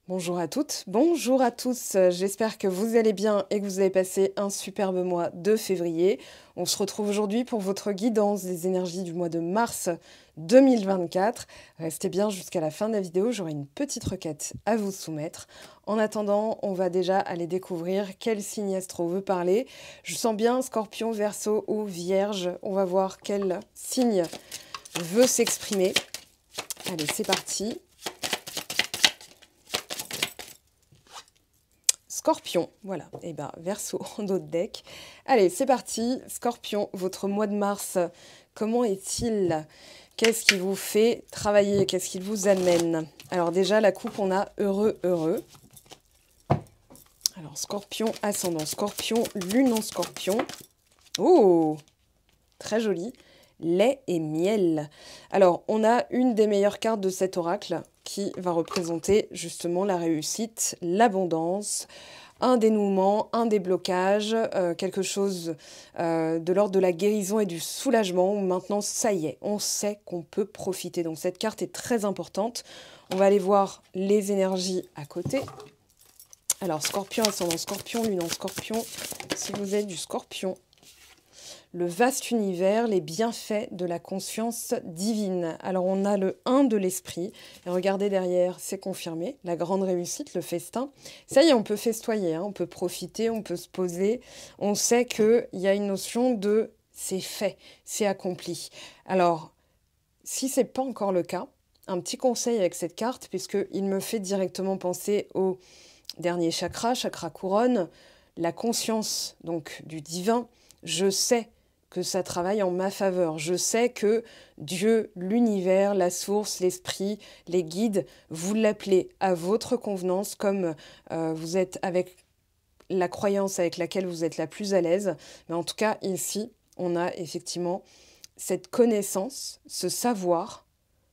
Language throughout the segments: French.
Bonjour à toutes, bonjour à tous, j'espère que vous allez bien et que vous avez passé un superbe mois de février. On se retrouve aujourd'hui pour votre guidance des énergies du mois de mars 2024. Restez bien jusqu'à la fin de la vidéo, j'aurai une petite requête à vous soumettre. En attendant, on va déjà aller découvrir quel signe astro veut parler. Je sens bien Scorpion, Verseau ou Vierge. On va voir quel signe veut s'exprimer. Allez, c'est parti. Scorpion, voilà, et bien Verseau en dos de deck. Allez, c'est parti, Scorpion, votre mois de mars, comment est-il? Qu'est-ce qui vous fait travailler? Qu'est-ce qu'il vous amène? Alors déjà, la coupe, on a heureux, heureux. Alors, Scorpion, ascendant Scorpion, lune en Scorpion. Oh, très joli. Lait et miel. Alors, on a une des meilleures cartes de cet oracle qui va représenter justement la réussite, l'abondance, un dénouement, un déblocage, quelque chose de l'ordre de la guérison et du soulagement. Maintenant, ça y est, on sait qu'on peut profiter. Donc cette carte est très importante. On va aller voir les énergies à côté. Alors, Scorpion, ascendant Scorpion, lune en Scorpion. Si vous êtes du Scorpion, le vaste univers, les bienfaits de la conscience divine. Alors on a le 1 de l'esprit, et regardez derrière, c'est confirmé, la grande réussite, le festin. Ça y est, on peut festoyer, hein, on peut profiter, on peut se poser. On sait qu'il y a une notion de c'est fait, c'est accompli. Alors, si ce n'est pas encore le cas, un petit conseil avec cette carte, puisqu'il me fait directement penser au dernier chakra, chakra couronne, la conscience donc du divin. Je sais que ça travaille en ma faveur. Je sais que Dieu, l'univers, la source, l'esprit, les guides, vous l'appelez à votre convenance, comme vous êtes avec la croyance avec laquelle vous êtes la plus à l'aise. Mais en tout cas, ici, on a effectivement cette connaissance, ce savoir,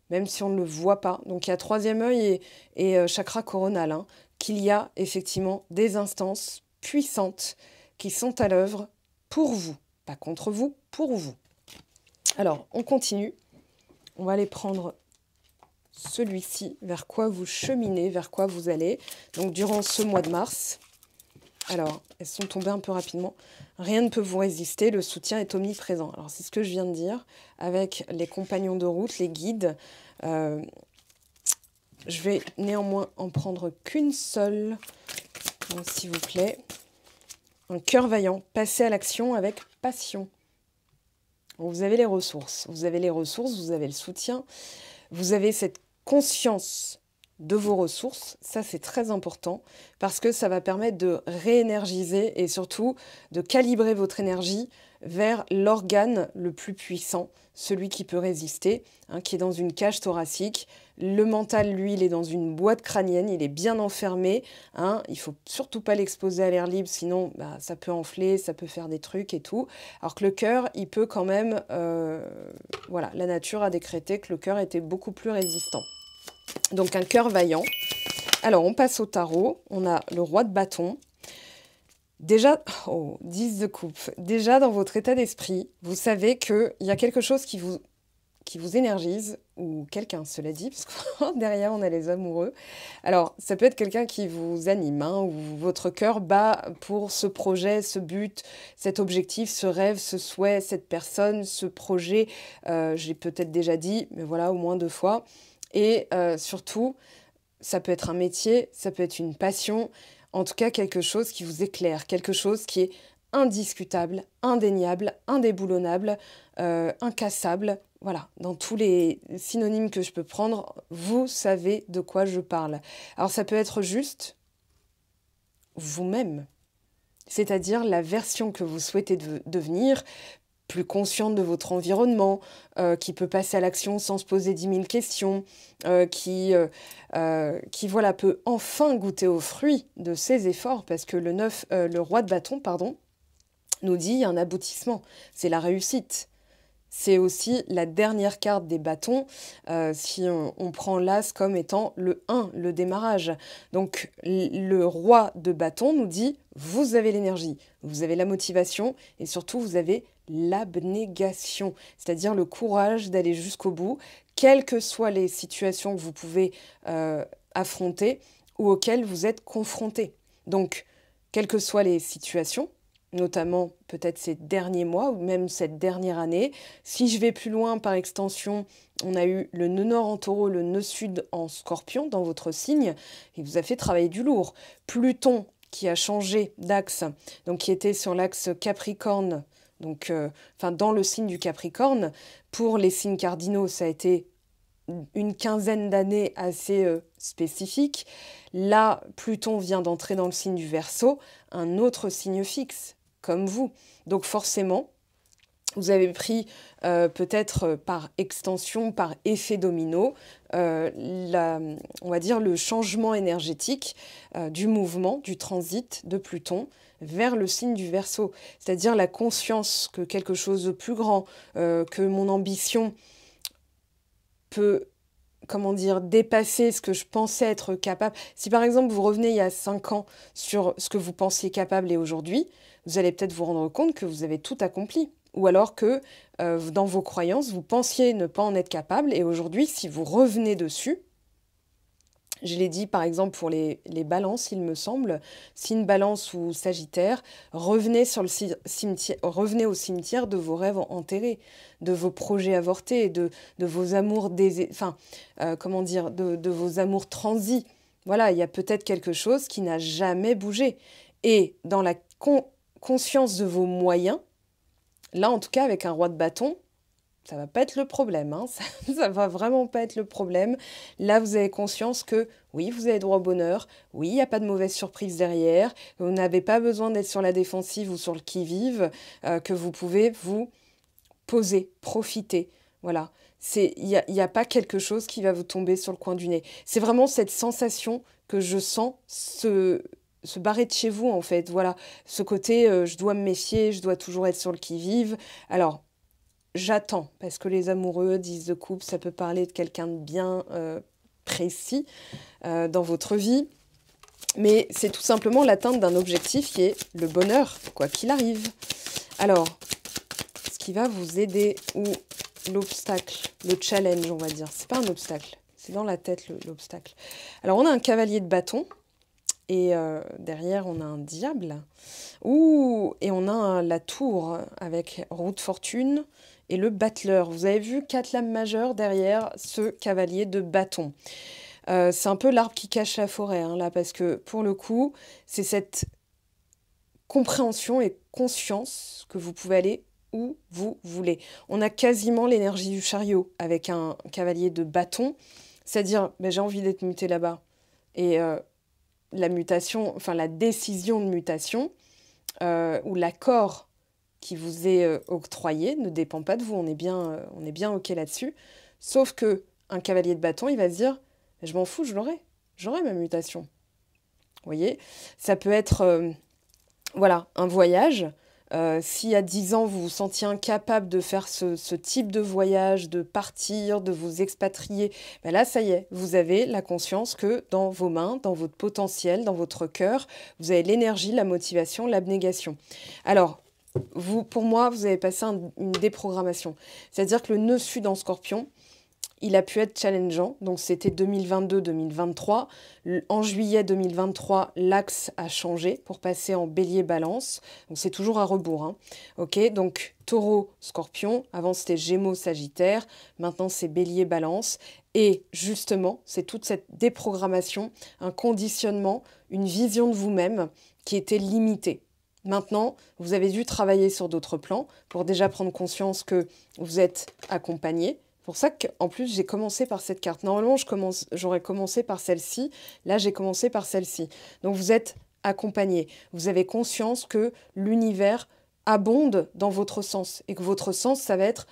même si on ne le voit pas. Donc il y a troisième œil et chakra coronal, hein, qu'il y a effectivement des instances puissantes qui sont à l'œuvre pour vous. Pas contre vous, pour vous. Alors, on continue. On va aller prendre celui-ci, vers quoi vous cheminez, vers quoi vous allez. Donc, durant ce mois de mars. Alors, elles sont tombées un peu rapidement. Rien ne peut vous résister, le soutien est omniprésent. Alors, c'est ce que je viens de dire. Avec les compagnons de route, les guides, je vais néanmoins en prendre qu'une seule, s'il vous plaît. Un cœur vaillant, passez à l'action avec passion. Vous avez les ressources, vous avez le soutien, vous avez cette conscience de vos ressources, ça c'est très important parce que ça va permettre de réénergiser et surtout de calibrer votre énergie vers l'organe le plus puissant, celui qui peut résister, hein, qui est dans une cage thoracique. Le mental, lui, il est dans une boîte crânienne, il est bien enfermé, hein, il ne faut surtout pas l'exposer à l'air libre, sinon ça peut enfler, ça peut faire des trucs et tout. Alors que le cœur, il peut quand même... voilà, la nature a décrété que le cœur était beaucoup plus résistant. Donc un cœur vaillant. Alors on passe au tarot, on a le roi de bâton. Déjà, 10 de coupe. Déjà dans votre état d'esprit, vous savez qu'il y a quelque chose qui vous énergise, ou quelqu'un, cela dit, parce que derrière on a les amoureux. Alors ça peut être quelqu'un qui vous anime, hein, ou votre cœur bat pour ce projet, ce but, cet objectif, ce rêve, ce souhait, cette personne, ce projet. J'ai peut-être déjà dit, mais voilà, au moins 2 fois. Et surtout, ça peut être un métier, ça peut être une passion, en tout cas quelque chose qui vous éclaire, quelque chose qui est indiscutable, indéniable, indéboulonnable, incassable. Voilà, dans tous les synonymes que je peux prendre, vous savez de quoi je parle. Alors ça peut être juste vous-même, c'est-à-dire la version que vous souhaitez devenir, plus consciente de votre environnement, qui peut passer à l'action sans se poser 10 000 questions, qui voilà, peut enfin goûter aux fruits de ses efforts, parce que le roi de bâton, pardon, nous dit il y a un aboutissement, c'est la réussite. C'est aussi la dernière carte des bâtons, si on prend l'as comme étant le 1, le démarrage. Donc le roi de bâton nous dit, vous avez l'énergie, vous avez la motivation et surtout vous avez l'abnégation, c'est-à-dire le courage d'aller jusqu'au bout, quelles que soient les situations que vous pouvez affronter. ou auxquelles vous êtes confrontés. Donc, quelles que soient les situations, notamment peut-être ces derniers mois ou même cette dernière année. Si je vais plus loin, par extension, on a eu le nœud nord en taureau, le nœud sud en scorpion dans votre signe, et vous a fait travailler du lourd. Pluton qui a changé d'axe, donc qui était sur l'axe Capricorne, donc dans le signe du Capricorne. Pour les signes cardinaux, ça a été une quinzaine d'années assez spécifiques. Là, Pluton vient d'entrer dans le signe du Verseau, un autre signe fixe, comme vous. Donc forcément, vous avez pris peut-être par extension, par effet domino, on va dire le changement énergétique du mouvement, du transit de Pluton vers le signe du Verseau. C'est-à-dire la conscience que quelque chose de plus grand, que mon ambition peut, dépasser ce que je pensais être capable. Si par exemple vous revenez il y a 5 ans sur ce que vous pensiez capable et aujourd'hui, vous allez peut-être vous rendre compte que vous avez tout accompli. Ou alors que dans vos croyances, vous pensiez ne pas en être capable et aujourd'hui, si vous revenez dessus, je l'ai dit par exemple pour les balances, il me semble, signe balance ou sagittaire, revenez au cimetière de vos rêves enterrés, de vos projets avortés, de vos amours de vos amours transis. Voilà, il y a peut-être quelque chose qui n'a jamais bougé. Et dans la conscience de vos moyens, là en tout cas avec un roi de bâton, ça va pas être le problème, hein. Ça va vraiment pas être le problème. Là, vous avez conscience que, oui, vous avez droit au bonheur, oui, il n'y a pas de mauvaise surprise derrière, vous n'avez pas besoin d'être sur la défensive ou sur le qui-vive, que vous pouvez vous poser, profiter. Voilà. Il y a pas quelque chose qui va vous tomber sur le coin du nez. C'est vraiment cette sensation que je sens se barrer de chez vous, en fait. Voilà. Ce côté, je dois me méfier, je dois toujours être sur le qui-vive. Alors, j'attends, parce que les amoureux, 10 de coupe, ça peut parler de quelqu'un de bien précis dans votre vie. Mais c'est tout simplement l'atteinte d'un objectif qui est le bonheur, quoi qu'il arrive. Alors, ce qui va vous aider, ou l'obstacle, le challenge, on va dire. C'est pas un obstacle, c'est dans la tête l'obstacle. Alors, on a un cavalier de bâton, et derrière, on a un diable. Et on a la tour avec roue de fortune et le battleur. Vous avez vu 4 lames majeures derrière ce cavalier de bâton. C'est un peu l'arbre qui cache la forêt, hein, là, parce que pour le coup, c'est cette compréhension et conscience que vous pouvez aller où vous voulez. On a quasiment l'énergie du chariot avec un cavalier de bâton, c'est-à-dire, j'ai envie d'être muté là-bas. Et la mutation, la décision de mutation, ou l'accord qui vous est octroyé ne dépend pas de vous, on est bien OK là-dessus. Sauf que un cavalier de bâton, il va se dire, je m'en fous, j'aurai ma mutation. Vous voyez, ça peut être un voyage. Si à 10 ans, vous vous sentiez incapable de faire ce type de voyage, de partir, de vous expatrier, là, ça y est, vous avez la conscience que dans vos mains, dans votre potentiel, dans votre cœur, vous avez l'énergie, la motivation, l'abnégation. Alors, pour moi, vous avez passé une déprogrammation. C'est-à-dire que le nœud sud en scorpion, il a pu être challengeant, donc c'était 2022-2023. En juillet 2023, l'axe a changé pour passer en bélier-balance. Donc c'est toujours à rebours, hein. Ok, donc taureau-scorpion, avant c'était gémeaux-sagittaire, maintenant c'est bélier-balance. Et justement, c'est toute cette déprogrammation, un conditionnement, une vision de vous-même qui était limitée. Maintenant, vous avez dû travailler sur d'autres plans pour déjà prendre conscience que vous êtes accompagné. C'est pour ça qu'en plus, j'ai commencé par cette carte. Normalement, j'aurais commencé par celle-ci. Là, j'ai commencé par celle-ci. Donc, vous êtes accompagné. Vous avez conscience que l'univers abonde dans votre sens. Et que votre sens, ça va être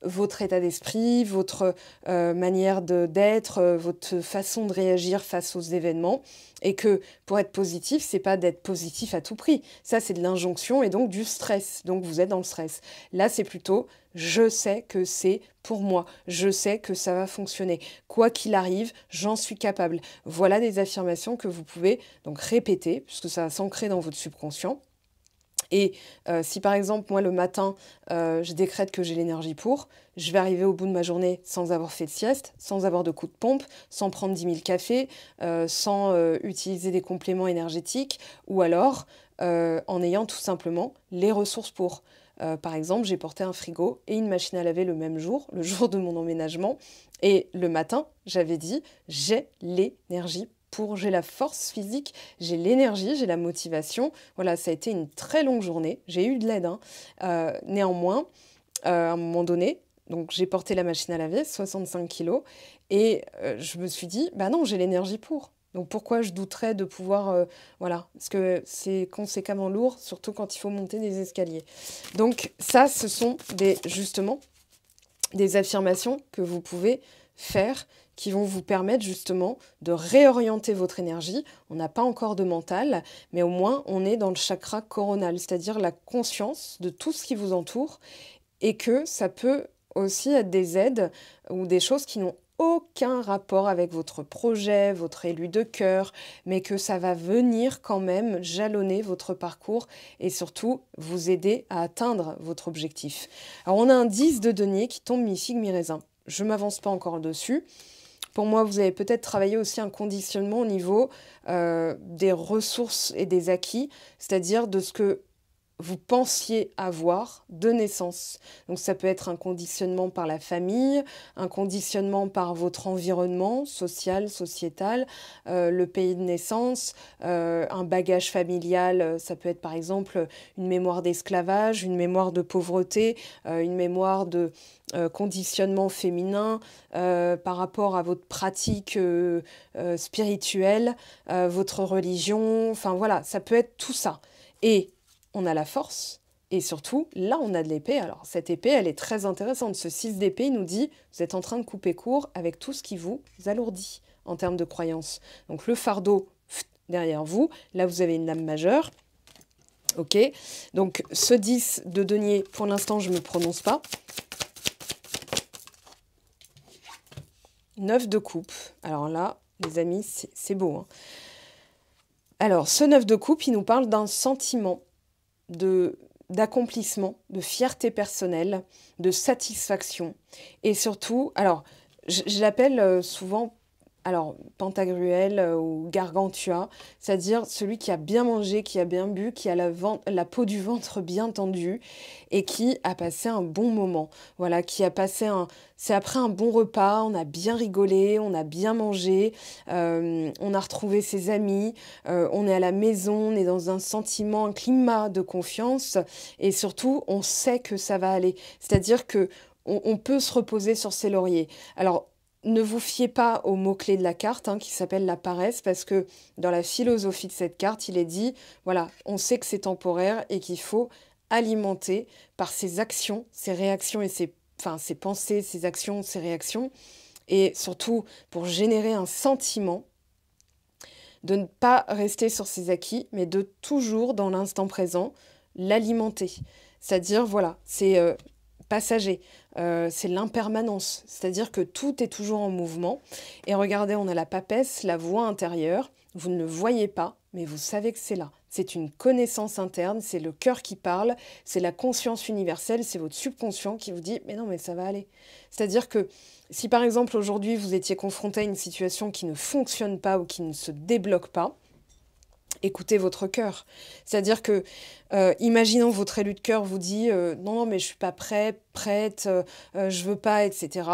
votre état d'esprit, votre manière d'être, votre façon de réagir face aux événements. Et que pour être positif, c'est pas d'être positif à tout prix. Ça, c'est de l'injonction et donc du stress. Donc, vous êtes dans le stress. Là, c'est plutôt, je sais que c'est pour moi. Je sais que ça va fonctionner. Quoi qu'il arrive, j'en suis capable. Voilà des affirmations que vous pouvez donc répéter, puisque ça va s'ancrer dans votre subconscient. Et si par exemple, moi le matin, je décrète que j'ai l'énergie pour, je vais arriver au bout de ma journée sans avoir fait de sieste, sans avoir de coup de pompe, sans prendre 10 000 cafés, sans utiliser des compléments énergétiques, ou alors en ayant tout simplement les ressources pour. Par exemple, j'ai porté un frigo et une machine à laver le même jour, le jour de mon emménagement, et le matin, j'avais dit, j'ai l'énergie pour, j'ai la force physique, j'ai l'énergie, j'ai la motivation. Voilà, ça a été une très longue journée. J'ai eu de l'aide, hein. Néanmoins, à un moment donné, donc j'ai porté la machine à laver, 65 kilos, et je me suis dit, bah non, j'ai l'énergie pour. Donc pourquoi je douterais de pouvoir... voilà, parce que c'est conséquemment lourd, surtout quand il faut monter des escaliers. Donc ça, ce sont justement des affirmations que vous pouvez faire qui vont vous permettre justement de réorienter votre énergie. On n'a pas encore de mental, mais au moins on est dans le chakra coronal, c'est-à-dire la conscience de tout ce qui vous entoure, et que ça peut aussi être des aides ou des choses qui n'ont aucun rapport avec votre projet, votre élu de cœur, mais que ça va venir quand même jalonner votre parcours et surtout vous aider à atteindre votre objectif. Alors on a un 10 de denier qui tombe mi-figue, mi-raisin. Je ne m'avance pas encore dessus. Pour moi, vous avez peut-être travaillé aussi un conditionnement au niveau des ressources et des acquis, c'est-à-dire de ce que vous pensiez avoir de naissance. Donc ça peut être un conditionnement par la famille, un conditionnement par votre environnement social, sociétal, le pays de naissance, un bagage familial, ça peut être par exemple une mémoire d'esclavage, une mémoire de pauvreté, une mémoire de conditionnement féminin par rapport à votre pratique spirituelle, votre religion, enfin voilà, ça peut être tout ça. Et on a la force, et surtout, là, on a de l'épée. Alors, cette épée, elle est très intéressante. Ce 6 d'épée, il nous dit, vous êtes en train de couper court avec tout ce qui vous alourdit en termes de croyances. Donc, le fardeau, derrière vous, là, vous avez une lame majeure. Ok, donc ce 10 de denier, pour l'instant, je ne me prononce pas. 9 de coupe. Alors là, les amis, c'est beau, hein. Alors, ce 9 de coupe, il nous parle d'un sentiment d'accomplissement, de fierté personnelle, de satisfaction. Et surtout, alors, je l'appelle souvent, alors, Pantagruel ou Gargantua, c'est-à-dire celui qui a bien mangé, qui a bien bu, qui a la peau du ventre bien tendue et qui a passé un bon moment. Voilà, qui a passé c'est après un bon repas, on a bien rigolé, on a bien mangé, on a retrouvé ses amis, on est à la maison, on est dans un sentiment, un climat de confiance et surtout, on sait que ça va aller. C'est-à-dire que on peut se reposer sur ses lauriers. Alors, ne vous fiez pas au mot-clé de la carte, hein, qui s'appelle la paresse, parce que dans la philosophie de cette carte, il est dit, voilà, on sait que c'est temporaire et qu'il faut alimenter par ses actions, ses réactions et ses pensées, ses actions, ses réactions, et surtout pour générer un sentiment de ne pas rester sur ses acquis, mais de toujours, dans l'instant présent, l'alimenter. C'est-à-dire, voilà, c'est passager, c'est l'impermanence, c'est-à-dire que tout est toujours en mouvement. Et regardez, on a la papesse, la voix intérieure, vous ne le voyez pas, mais vous savez que c'est là. C'est une connaissance interne, c'est le cœur qui parle, c'est la conscience universelle, c'est votre subconscient qui vous dit « mais non, mais ça va aller ». C'est-à-dire que si par exemple aujourd'hui vous étiez confronté à une situation qui ne fonctionne pas ou qui ne se débloque pas, écoutez votre cœur. C'est-à-dire que, imaginons votre élu de cœur vous dit non, non, mais je suis pas prête, je veux pas, etc.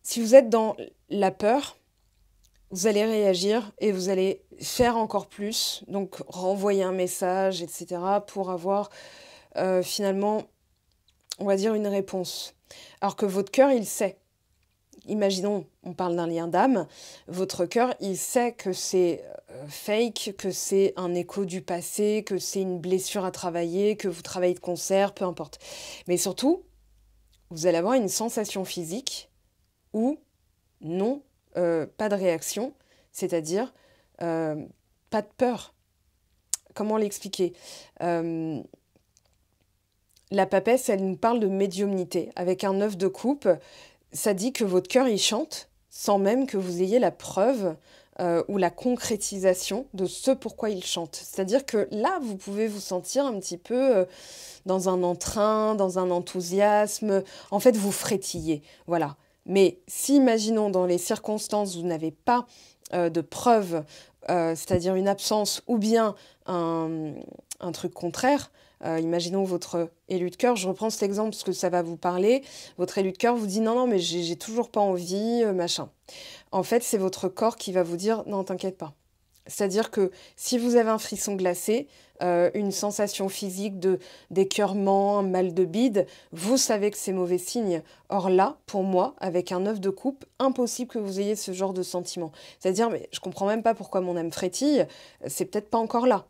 Si vous êtes dans la peur, vous allez réagir et vous allez faire encore plus, donc renvoyer un message, etc., pour avoir finalement, on va dire, une réponse. Alors que votre cœur, il sait. Imaginons, on parle d'un lien d'âme, votre cœur, il sait que c'est fake, que c'est un écho du passé, que c'est une blessure à travailler, que vous travaillez de concert, peu importe. Mais surtout, vous allez avoir une sensation physique où non, pas de réaction, c'est-à-dire pas de peur. Comment l'expliquer ? La papesse, elle nous parle de médiumnité. Avec un 9 de coupe, ça dit que votre cœur, il chante sans même que vous ayez la preuve ou la concrétisation de ce pourquoi il chante. C'est-à-dire que là, vous pouvez vous sentir un petit peu dans un entrain, dans un enthousiasme. En fait, vous frétillez. Voilà. Mais si, imaginons, dans les circonstances, vous n'avez pas de preuves, c'est-à-dire une absence ou bien un truc contraire, imaginons votre élu de cœur, je reprends cet exemple parce que ça va vous parler, votre élu de cœur vous dit non, non, mais j'ai toujours pas envie, machin. En fait, c'est votre corps qui va vous dire non, t'inquiète pas. C'est-à-dire que si vous avez un frisson glacé, une sensation physique d'écœurement, un mal de bide, vous savez que c'est mauvais signe. Or là, pour moi, avec un œuf de coupe, impossible que vous ayez ce genre de sentiment. C'est-à-dire, mais je comprends même pas pourquoi mon âme frétille, c'est peut-être pas encore là.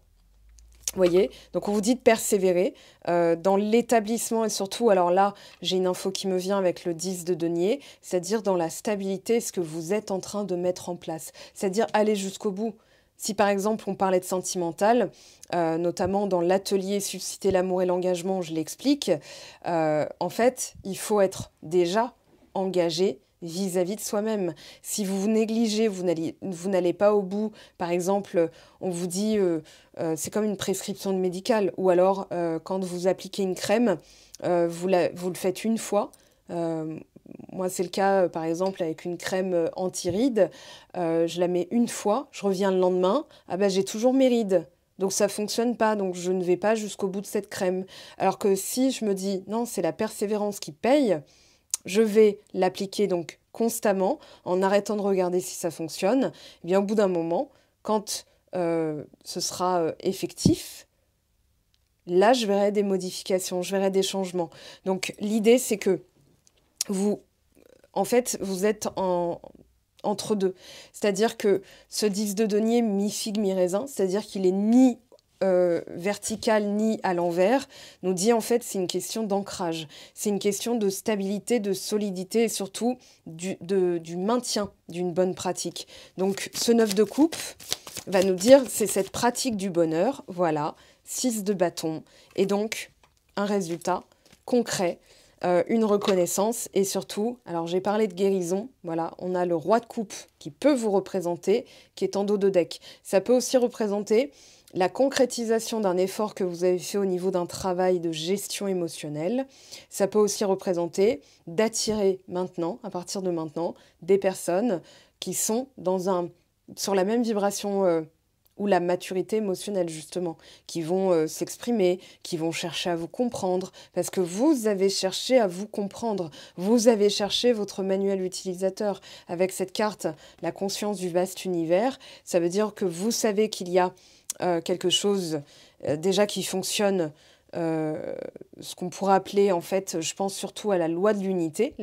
Vous voyez, donc on vous dit de persévérer dans l'établissement et surtout, alors là, j'ai une info qui me vient avec le 10 de denier, c'est-à-dire dans la stabilité, ce que vous êtes en train de mettre en place, c'est-à-dire aller jusqu'au bout. Si par exemple on parlait de sentimental, notamment dans l'atelier Susciter l'amour et l'engagement, je l'explique, en fait, il faut être déjà engagé vis-à-vis de soi-même. Si vous vous négligez, vous n'allez pas au bout. Par exemple, on vous dit, c'est comme une prescription médicale, ou alors quand vous appliquez une crème, vous le faites une fois. Moi, c'est le cas, par exemple, avec une crème anti-rides. Je la mets une fois, je reviens le lendemain, ah ben, j'ai toujours mes rides. Donc ça fonctionne pas, donc je ne vais pas jusqu'au bout de cette crème. Alors que si je me dis, non, c'est la persévérance qui paye, je vais l'appliquer donc constamment, en arrêtant de regarder si ça fonctionne. Et bien, au bout d'un moment, quand ce sera effectif, là, je verrai des modifications, je verrai des changements. Donc, l'idée, c'est que vous, en fait, vous êtes entre deux. C'est-à-dire que ce 10 de denier, mi-figue, mi-raisin, c'est-à-dire qu'il est ni vertical ni à l'envers, nous dit en fait c'est une question d'ancrage, c'est une question de stabilité, de solidité et surtout du maintien d'une bonne pratique. Donc ce 9 de coupe va nous dire c'est cette pratique du bonheur, voilà, 6 de bâton et donc un résultat concret, une reconnaissance et surtout, alors j'ai parlé de guérison, voilà, on a le roi de coupe qui peut vous représenter, qui est en dos de deck. Ça peut aussi représenter la concrétisation d'un effort que vous avez fait au niveau d'un travail de gestion émotionnelle. Ça peut aussi représenter d'attirer maintenant, à partir de maintenant, des personnes qui sont sur la même vibration ou la maturité émotionnelle, justement, qui vont s'exprimer, qui vont chercher à vous comprendre, parce que vous avez cherché à vous comprendre, vous avez cherché votre manuel utilisateur. Avec cette carte, la conscience du vaste univers, ça veut dire que vous savez qu'il y a quelque chose déjà qui fonctionne, ce qu'on pourrait appeler, en fait, je pense surtout à la loi de l'unité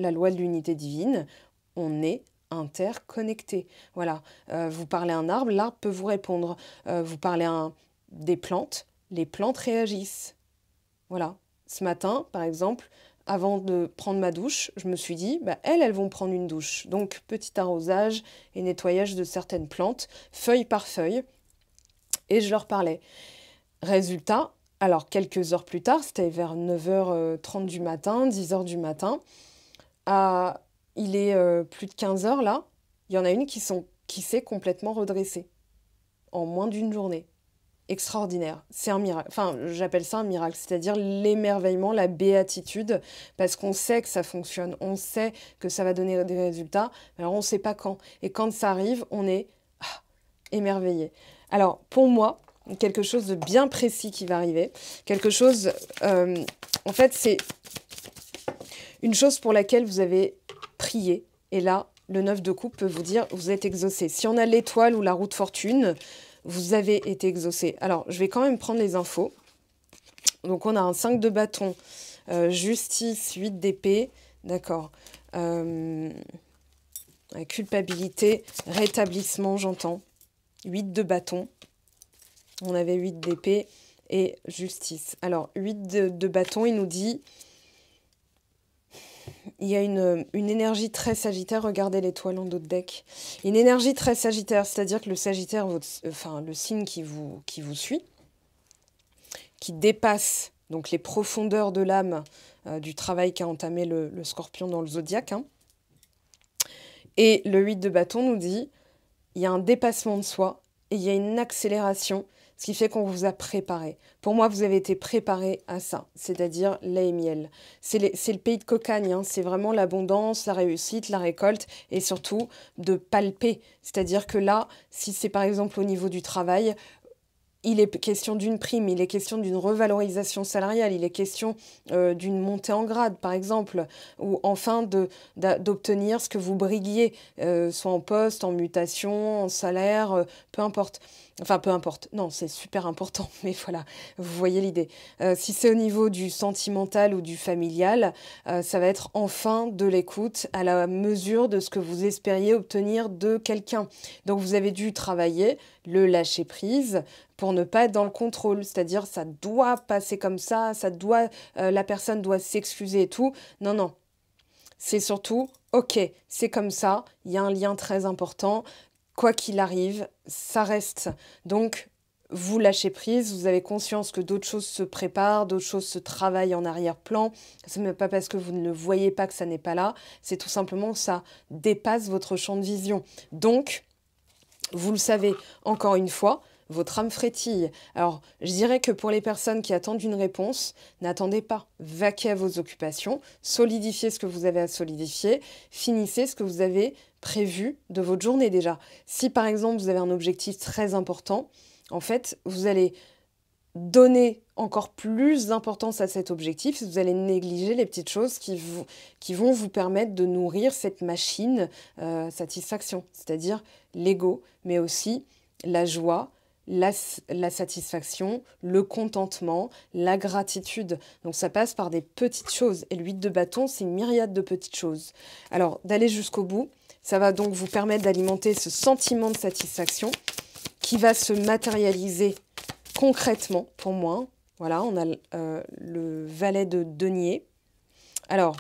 divine. On est interconnectés. Voilà. Vous parlez à un arbre, l'arbre peut vous répondre. Vous parlez à des plantes, les plantes réagissent. Voilà. Ce matin, par exemple, avant de prendre ma douche, je me suis dit, bah, elles vont prendre une douche. Donc, petit arrosage et nettoyage de certaines plantes, feuille par feuille. Et je leur parlais. Résultat, alors quelques heures plus tard, c'était vers 9h30 du matin, 10h du matin, il est plus de 15h là, il y en a une qui s'est complètement redressée en moins d'une journée. Extraordinaire. C'est un miracle. Enfin, j'appelle ça un miracle, c'est-à-dire l'émerveillement, la béatitude, parce qu'on sait que ça fonctionne, on sait que ça va donner des résultats, mais alors on ne sait pas quand. Et quand ça arrive, on est émerveillé. Alors, pour moi, quelque chose de bien précis qui va arriver, quelque chose, en fait, c'est une chose pour laquelle vous avez prié, et là, le 9 de coupe peut vous dire, vous êtes exaucé. Si on a l'étoile ou la roue de fortune, vous avez été exaucé. Alors, je vais quand même prendre les infos. Donc, on a un 5 de bâton, justice, 8 d'épée, d'accord. Culpabilité, rétablissement, j'entends. 8 de bâton. On avait 8 d'épée et justice. Alors, 8 de bâton, il nous dit... Il y a une énergie très sagittaire, regardez l'étoile en dos de deck. Une énergie très sagittaire, c'est-à-dire que le sagittaire, le signe qui vous suit, qui dépasse donc les profondeurs de l'âme du travail qu'a entamé le scorpion dans le zodiaque. Hein. Et le 8 de bâton nous dit, il y a un dépassement de soi et il y a une accélération, ce qui fait qu'on vous a préparé. Pour moi, vous avez été préparé à ça, c'est-à-dire lait et miel. C'est le pays de cocagne, hein. C'est vraiment l'abondance, la réussite, la récolte et surtout de palper. C'est-à-dire que là, si c'est par exemple au niveau du travail, il est question d'une prime, il est question d'une revalorisation salariale, il est question d'une montée en grade, par exemple, ou enfin d'obtenir ce que vous briguiez, soit en poste, en mutation, en salaire, peu importe. Enfin, peu importe. Non, c'est super important, mais voilà, vous voyez l'idée. Si c'est au niveau du sentimental ou du familial, ça va être enfin de l'écoute à la mesure de ce que vous espériez obtenir de quelqu'un. Donc, vous avez dû travailler le lâcher prise pour ne pas être dans le contrôle, c'est-à-dire ça doit passer comme ça doit, la personne doit s'excuser et tout. Non, non. C'est surtout, ok, c'est comme ça, il y a un lien très important. Quoi qu'il arrive, ça reste. Donc, vous lâchez prise, vous avez conscience que d'autres choses se préparent, d'autres choses se travaillent en arrière-plan. Ce n'est pas parce que vous ne le voyez pas que ça n'est pas là, c'est tout simplement que ça dépasse votre champ de vision. Donc, vous le savez, encore une fois, votre âme frétille. Alors, je dirais que pour les personnes qui attendent une réponse, n'attendez pas. Vaquez à vos occupations, solidifiez ce que vous avez à solidifier, finissez ce que vous avez prévu de votre journée déjà. Si par exemple vous avez un objectif très important, en fait, vous allez donner encore plus d'importance à cet objectif, vous allez négliger les petites choses qui vont vous permettre de nourrir cette machine satisfaction, c'est-à-dire l'ego, mais aussi la joie, la satisfaction, le contentement, la gratitude. Donc ça passe par des petites choses. Et l'huile de bâton, c'est une myriade de petites choses. Alors, d'aller jusqu'au bout, ça va donc vous permettre d'alimenter ce sentiment de satisfaction qui va se matérialiser concrètement pour moi. Voilà, on a le valet de denier. Alors,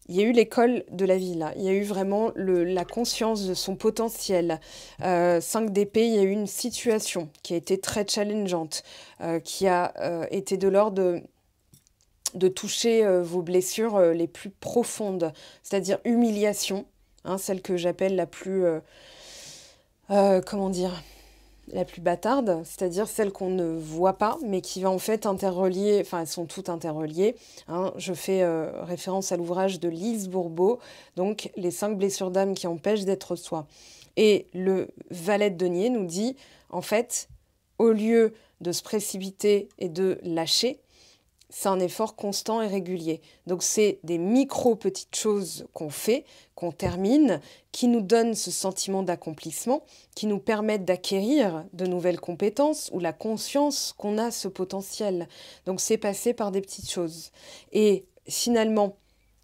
il y a eu l'école de la vie, là. Il y a eu vraiment la conscience de son potentiel. 5 d'épée, il y a eu une situation qui a été très challengeante, qui a été de l'ordre de toucher vos blessures les plus profondes, c'est-à-dire humiliation, hein, celle que j'appelle la plus... comment dire, la plus bâtarde, c'est-à-dire celle qu'on ne voit pas, mais qui va en fait interrelier, enfin elles sont toutes interreliées. Hein. Je fais référence à l'ouvrage de Lise Bourbeau, donc les 5 blessures d'âme qui empêchent d'être soi. Et le valet de denier nous dit, en fait, au lieu de se précipiter et de lâcher, c'est un effort constant et régulier. Donc c'est des micro-petites choses qu'on fait, qu'on termine, qui nous donnent ce sentiment d'accomplissement, qui nous permettent d'acquérir de nouvelles compétences ou la conscience qu'on a ce potentiel. Donc c'est passé par des petites choses. Et finalement,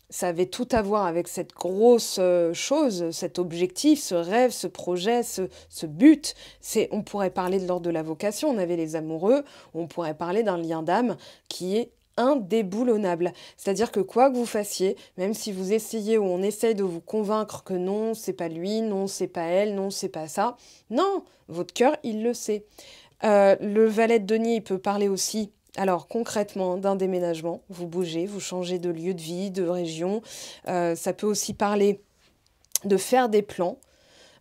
ça avait tout à voir avec cette grosse chose, cet objectif, ce rêve, ce projet, ce but. On pourrait parler de l'ordre de la vocation, on avait les amoureux, on pourrait parler d'un lien d'âme qui est indéboulonnable. C'est-à-dire que quoi que vous fassiez, même si vous essayez ou on essaye de vous convaincre que non, c'est pas lui, non, c'est pas elle, non, c'est pas ça, non, votre cœur, il le sait. Le valet de denier, il peut parler aussi, alors concrètement, d'un déménagement. Vous bougez, vous changez de lieu de vie, de région. Ça peut aussi parler de faire des plans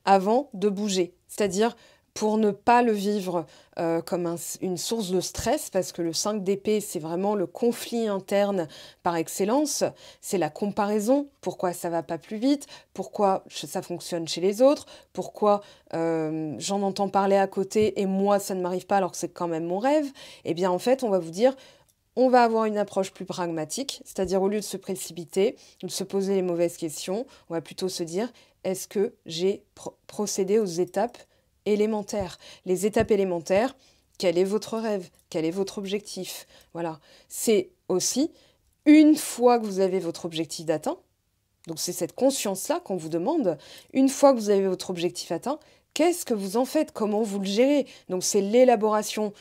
avant de bouger. C'est-à-dire pour ne pas le vivre comme une source de stress, parce que le 5 d'épée, c'est vraiment le conflit interne par excellence, c'est la comparaison, pourquoi ça va pas plus vite, pourquoi ça fonctionne chez les autres, pourquoi j'en entends parler à côté et moi ça ne m'arrive pas alors que c'est quand même mon rêve. Eh bien en fait, on va vous dire, on va avoir une approche plus pragmatique, c'est-à-dire au lieu de se précipiter, de se poser les mauvaises questions, on va plutôt se dire, est-ce que j'ai procédé aux étapes élémentaires. Les étapes élémentaires, quel est votre rêve? Quel est votre objectif? Voilà. C'est aussi, une fois que vous avez votre objectif atteint, donc c'est cette conscience-là qu'on vous demande, une fois que vous avez votre objectif atteint, qu'est-ce que vous en faites? Comment vous le gérez? Donc c'est l'élaboration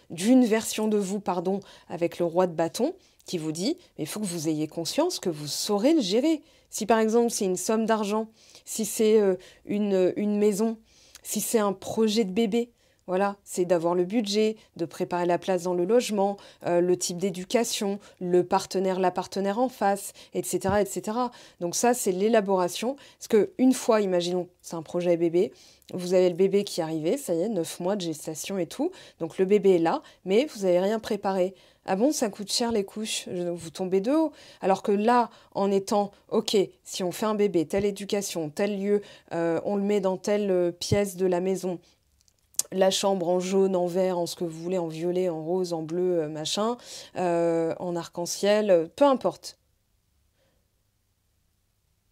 d'une version de vous, pardon, avec le roi de bâton, qui vous dit, mais il faut que vous ayez conscience que vous saurez le gérer. Si par exemple c'est une somme d'argent, si c'est une maison, si c'est un projet de bébé, Voilà, c'est d'avoir le budget, de préparer la place dans le logement, le type d'éducation, le partenaire, la partenaire en face, etc., etc. Donc ça, c'est l'élaboration. Parce qu'une fois, imaginons, c'est un projet bébé, vous avez le bébé qui est arrivé, ça y est, 9 mois de gestation et tout. Donc le bébé est là, mais vous n'avez rien préparé. Ah bon, ça coûte cher les couches, vous tombez de haut. Alors que là, en étant, ok, si on fait un bébé, telle éducation, tel lieu, on le met dans telle pièce de la maison, la chambre en jaune, en vert, en ce que vous voulez, en violet, en rose, en bleu, machin, en arc-en-ciel, peu importe.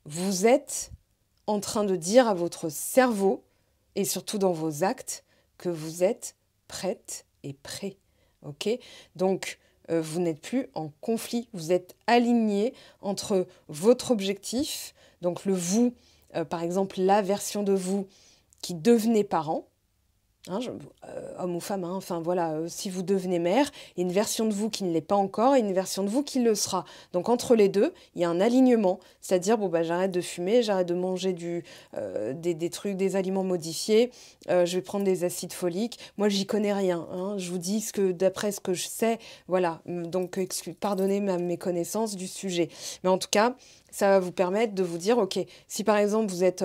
Vous êtes en train de dire à votre cerveau, et surtout dans vos actes, que vous êtes prête et prêt. Ok? Donc, vous n'êtes plus en conflit, vous êtes aligné entre votre objectif, donc le vous, par exemple la version de vous qui devenez parent, hein, homme ou femme, hein, enfin voilà, si vous devenez mère, il y a une version de vous qui ne l'est pas encore et une version de vous qui le sera. Donc entre les deux, il y a un alignement, c'est-à-dire bon bah j'arrête de fumer, j'arrête de manger des trucs, des aliments modifiés, je vais prendre des acides foliques. Moi j'y connais rien, hein, je vous dis ce que d'après ce que je sais, voilà. Donc pardonnez mes connaissances du sujet, mais en tout cas ça va vous permettre de vous dire ok, si par exemple vous êtes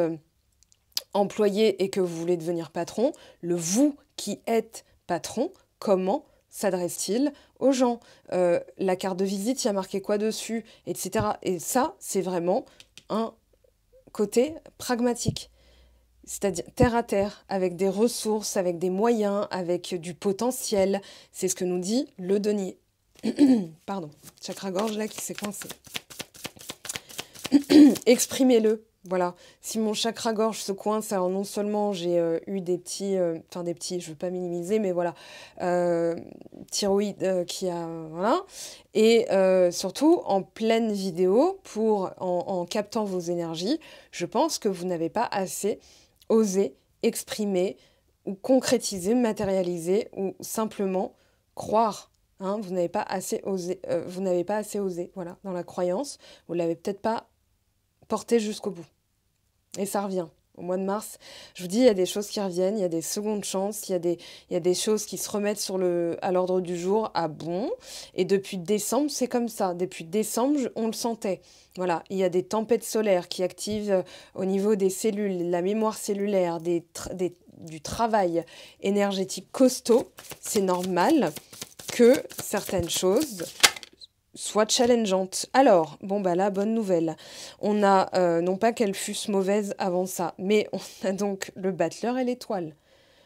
employé et que vous voulez devenir patron, le vous qui êtes patron, comment s'adresse-t-il aux gens? La carte de visite, il y a marqué quoi dessus, etc. Et ça, c'est vraiment un côté pragmatique. C'est-à-dire terre à terre, avec des ressources, avec des moyens, avec du potentiel. C'est ce que nous dit le denier. Pardon, chakra-gorge là qui s'est coincé. Exprimez-le. Voilà, si mon chakra-gorge se coince, alors non seulement j'ai eu des petits, je veux pas minimiser, mais voilà, thyroïde qui a, voilà, et surtout en pleine vidéo, en captant vos énergies, je pense que vous n'avez pas assez osé exprimer ou concrétiser, matérialiser ou simplement croire. Hein, vous n'avez pas assez osé, voilà, dans la croyance, vous l'avez peut-être pas porter jusqu'au bout. Et ça revient. Au mois de mars, je vous dis, il y a des choses qui reviennent, il y a des secondes chances, il y a des choses qui se remettent à l'ordre du jour. Ah bon? Et depuis décembre, c'est comme ça. Depuis décembre, on le sentait. Voilà, il y a des tempêtes solaires qui activent au niveau des cellules, la mémoire cellulaire, du travail énergétique costaud. C'est normal que certaines choses soit challengeante. Alors, bon bah là, bonne nouvelle. On a, non pas qu'elle fût mauvaise avant ça, mais on a donc le battleur et l'étoile.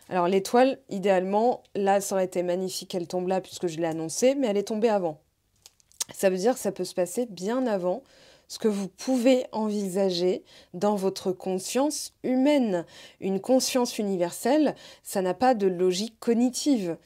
Alors l'étoile, idéalement, là, ça aurait été magnifique qu'elle tombe là puisque je l'ai annoncé, mais elle est tombée avant. Ça veut dire que ça peut se passer bien avant ce que vous pouvez envisager dans votre conscience humaine. Une conscience universelle, ça n'a pas de logique cognitive.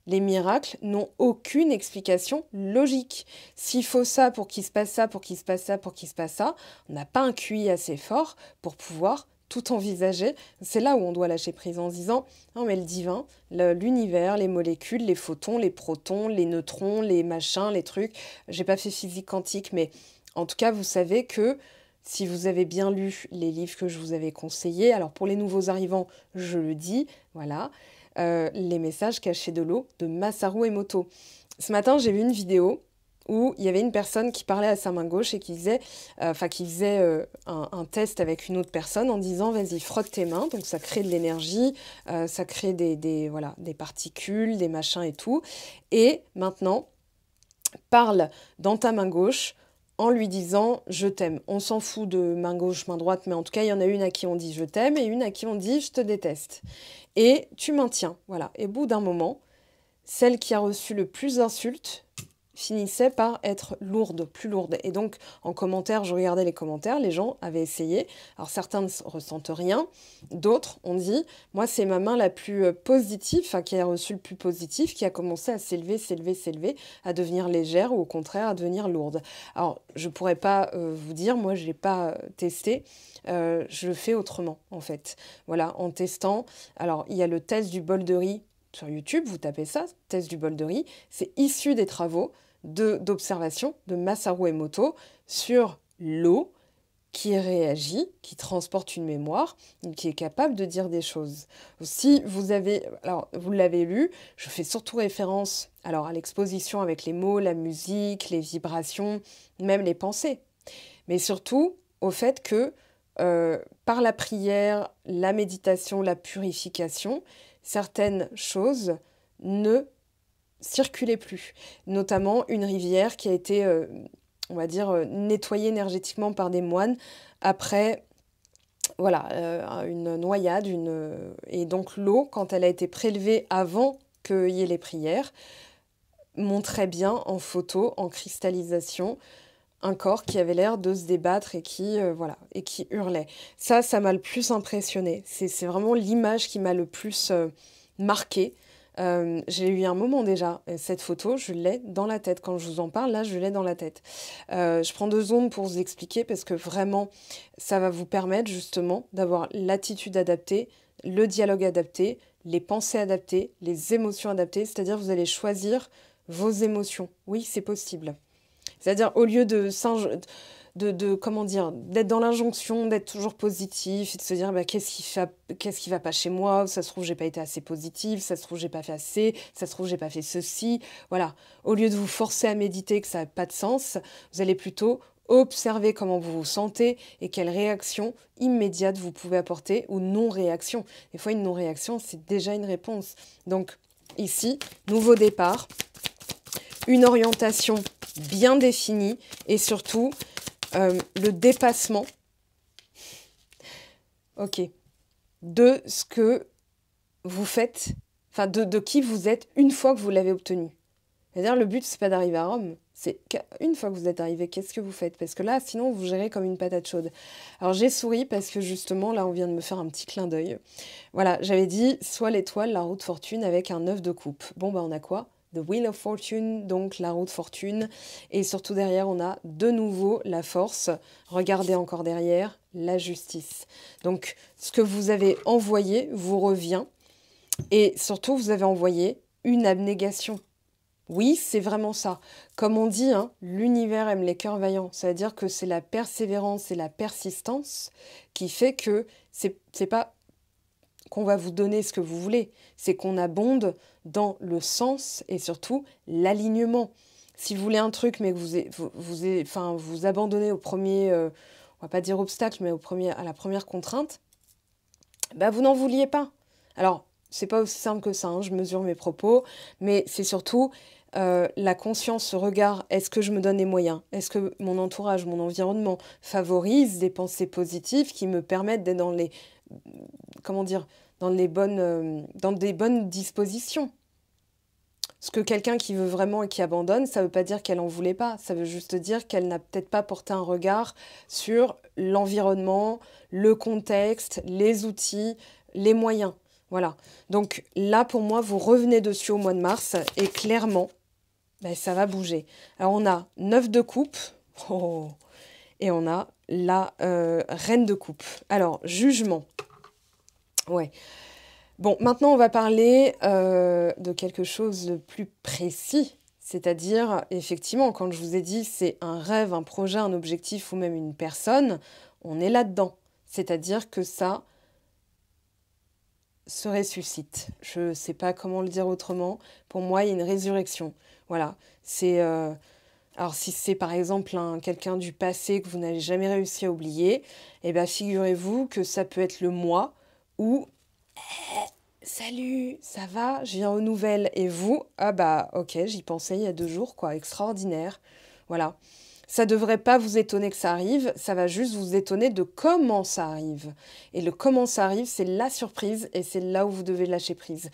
Les miracles n'ont aucune explication logique. S'il faut ça pour qu'il se passe ça, pour qu'il se passe ça, pour qu'il se passe ça, on n'a pas un QI assez fort pour pouvoir tout envisager. C'est là où on doit lâcher prise en se disant « Non mais le divin, l'univers, les molécules, les photons, les protons, les neutrons, les machins, les trucs. » J'ai pas fait physique quantique, mais en tout cas, vous savez que si vous avez bien lu les livres que je vous avais conseillés, alors pour les nouveaux arrivants, je le dis, voilà, les messages cachés de l'eau de Masaru Emoto. Ce matin, j'ai vu une vidéo où il y avait une personne qui parlait à sa main gauche et qui faisait un test avec une autre personne en disant vas-y, frotte tes mains, donc ça crée de l'énergie, ça crée des particules, des machins et tout. Et maintenant, parle dans ta main gauche en lui disant « je t'aime ». On s'en fout de main gauche, main droite, mais en tout cas, il y en a une à qui on dit « je t'aime » et une à qui on dit « je te déteste ». Et tu maintiens, voilà. Et au bout d'un moment, celle qui a reçu le plus d'insultes finissait par être lourde, plus lourde. Et donc, en commentaire, je regardais les commentaires, les gens avaient essayé. Alors, certains ne ressentent rien. D'autres ont dit, moi, c'est ma main la plus positive, enfin, qui a reçu le plus positif, qui a commencé à s'élever, s'élever, s'élever, à devenir légère ou au contraire à devenir lourde. Alors, je pourrais pas vous dire, moi, je l'ai pas testé. Je le fais autrement, en fait. Voilà, en testant. Alors, il y a le test du bol de riz sur YouTube, vous tapez ça, test du bol de riz. C'est issu des travaux d'observation de Masaru Emoto sur l'eau qui réagit, qui transporte une mémoire, qui est capable de dire des choses. Si vous avez, alors vous l'avez lu, je fais surtout référence alors à l'exposition avec les mots, la musique, les vibrations, même les pensées, mais surtout au fait que par la prière, la méditation, la purification, certaines choses ne circulaient plus, notamment une rivière qui a été on va dire, nettoyée énergétiquement par des moines après voilà, une noyade. Et donc l'eau, quand elle a été prélevée avant qu'il y ait les prières, montrait bien en photo, en cristallisation, un corps qui avait l'air de se débattre et qui, voilà, et qui hurlait. Ça m'a le plus impressionné. C'est vraiment l'image qui m'a le plus marquée. J'ai eu un moment déjà, cette photo, je l'ai dans la tête. Quand je vous en parle, là, je l'ai dans la tête. Je prends 2 secondes pour vous expliquer parce que vraiment, ça va vous permettre justement d'avoir l'attitude adaptée, le dialogue adapté, les pensées adaptées, les émotions adaptées. C'est-à-dire, vous allez choisir vos émotions. Oui, c'est possible. C'est-à-dire, au lieu comment dire, d'être dans l'injonction, d'être toujours positif, et de se dire bah, qu'est-ce qui va pas chez moi, ça se trouve j'ai pas été assez positif, ça se trouve j'ai pas fait assez, ça se trouve j'ai pas fait ceci, voilà. Au lieu de vous forcer à méditer que ça n'a pas de sens, vous allez plutôt observer comment vous vous sentez et quelle réaction immédiate vous pouvez apporter ou non-réaction. Des fois une non-réaction c'est déjà une réponse. Donc ici, nouveau départ, une orientation bien définie et surtout le dépassement, ok, de ce que vous faites, enfin de qui vous êtes une fois que vous l'avez obtenu. C'est-à-dire le but, c'est pas d'arriver à Rome, c'est qu'une fois que vous êtes arrivé, qu'est-ce que vous faites? Parce que là, sinon, vous gérez comme une patate chaude. Alors j'ai souri parce que justement, là, on vient de me faire un petit clin d'œil. Voilà, j'avais dit, soit l'étoile, la roue de fortune avec un œuf de coupe. Bon, bah on a quoi? The Wheel of Fortune, donc la roue de fortune. Et surtout derrière, on a de nouveau la force. Regardez encore derrière, la justice. Donc, ce que vous avez envoyé vous revient. Et surtout, vous avez envoyé une abnégation. Oui, c'est vraiment ça. Comme on dit, hein, l'univers aime les cœurs vaillants. Ça veut dire que c'est la persévérance et la persistance qui fait que c'est pas qu'on va vous donner ce que vous voulez, c'est qu'on abonde dans le sens et surtout l'alignement. Si vous voulez un truc mais que vous abandonnez au premier, on va pas dire obstacle, mais à la première contrainte, bah vous n'en vouliez pas. Alors, c'est pas aussi simple que ça, hein, je mesure mes propos, mais c'est surtout la conscience, ce regard, est-ce que je me donne les moyens? Est-ce que mon entourage, mon environnement favorise des pensées positives qui me permettent d'être dans les, comment dire, dans des bonnes dispositions? Parce que quelqu'un qui veut vraiment et qui abandonne, ça ne veut pas dire qu'elle n'en voulait pas. Ça veut juste dire qu'elle n'a peut-être pas porté un regard sur l'environnement, le contexte, les outils, les moyens. Voilà. Donc là, pour moi, vous revenez dessus au mois de mars et clairement, ben, ça va bouger. Alors on a 9 de coupe et on a la reine de coupe. Alors, jugement. Ouais. Bon, maintenant on va parler de quelque chose de plus précis, c'est-à-dire, effectivement, quand je vous ai dit c'est un rêve, un projet, un objectif ou même une personne, on est là-dedans. C'est-à-dire que ça se ressuscite. Je ne sais pas comment le dire autrement. Pour moi, il y a une résurrection. Voilà. C'est alors si c'est par exemple quelqu'un du passé que vous n'avez jamais réussi à oublier, eh bien figurez-vous que ça peut être le moi où salut, ça va? Je viens aux nouvelles. Et vous? Ah bah ok, j'y pensais il y a 2 jours, quoi. Extraordinaire. Voilà. Ça devrait pas vous étonner que ça arrive, ça va juste vous étonner de comment ça arrive. Et le comment ça arrive, c'est la surprise et c'est là où vous devez lâcher prise.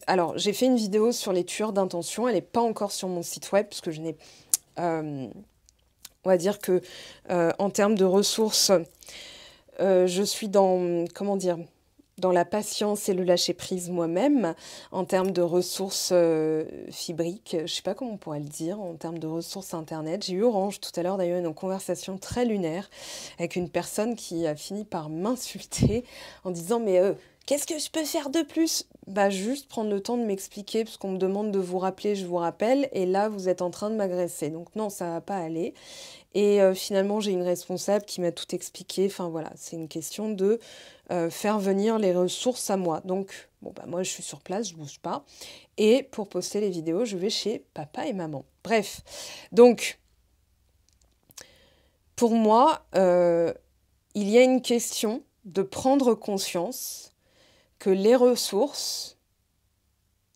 Alors, j'ai fait une vidéo sur les tueurs d'intention, elle n'est pas encore sur mon site web parce que je n'ai... on va dire que en termes de ressources, je suis dans... Comment dire? Dans la patience et le lâcher-prise moi-même, en termes de ressources fibriques, je ne sais pas comment on pourrait le dire, en termes de ressources Internet. J'ai eu Orange tout à l'heure, d'ailleurs, une conversation très lunaire avec une personne qui a fini par m'insulter en disant « Mais qu'est-ce que je peux faire de plus ?» Bah juste prendre le temps de m'expliquer, parce qu'on me demande de vous rappeler, je vous rappelle, et là, vous êtes en train de m'agresser. Donc non, ça ne va pas aller. Et finalement, j'ai une responsable qui m'a tout expliqué. Enfin voilà, c'est une question de faire venir les ressources à moi. Donc, bon, bah, moi, je suis sur place, je bouge pas. Et pour poster les vidéos, je vais chez papa et maman. Bref, donc, pour moi, il y a une question de prendre conscience que les ressources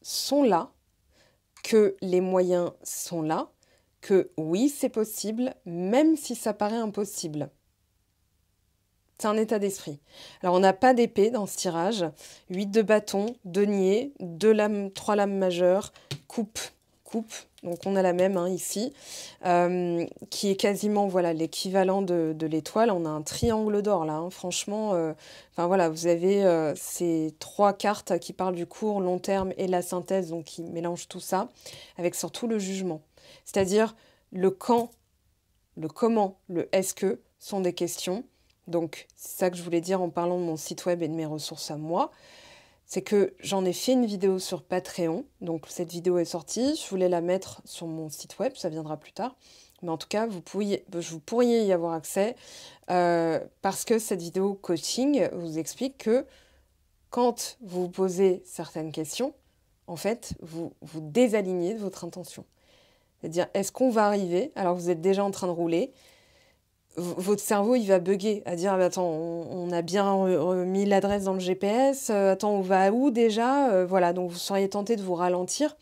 sont là, que les moyens sont là, que oui, c'est possible, même si ça paraît impossible. C'est un état d'esprit. Alors, on n'a pas d'épée dans ce tirage. 8 de bâton, denier, 2 lames, 3 lames majeures, coupe. Donc, on a la même ici, qui est quasiment voilà, l'équivalent de l'étoile. On a un triangle d'or là, franchement. Enfin voilà, vous avez ces 3 cartes qui parlent du court, long terme et la synthèse, donc qui mélangent tout ça, avec surtout le jugement. C'est-à-dire le quand, le comment, le est-ce que sont des questions. Donc, c'est ça que je voulais dire en parlant de mon site web et de mes ressources à moi. C'est que j'en ai fait une vidéo sur Patreon. Donc, cette vidéo est sortie. Je voulais la mettre sur mon site web. Ça viendra plus tard. Mais en tout cas, vous pourriez y avoir accès parce que cette vidéo coaching vous explique que quand vous vous posez certaines questions, en fait, vous vous désalignez de votre intention. C'est-à-dire, est-ce qu'on va arriver alors que vous êtes déjà en train de rouler? Votre cerveau, il va bugger, à dire, ah, attends, on a bien remis l'adresse dans le GPS, attends, on va où déjà? Voilà, donc vous seriez tenté de vous ralentir,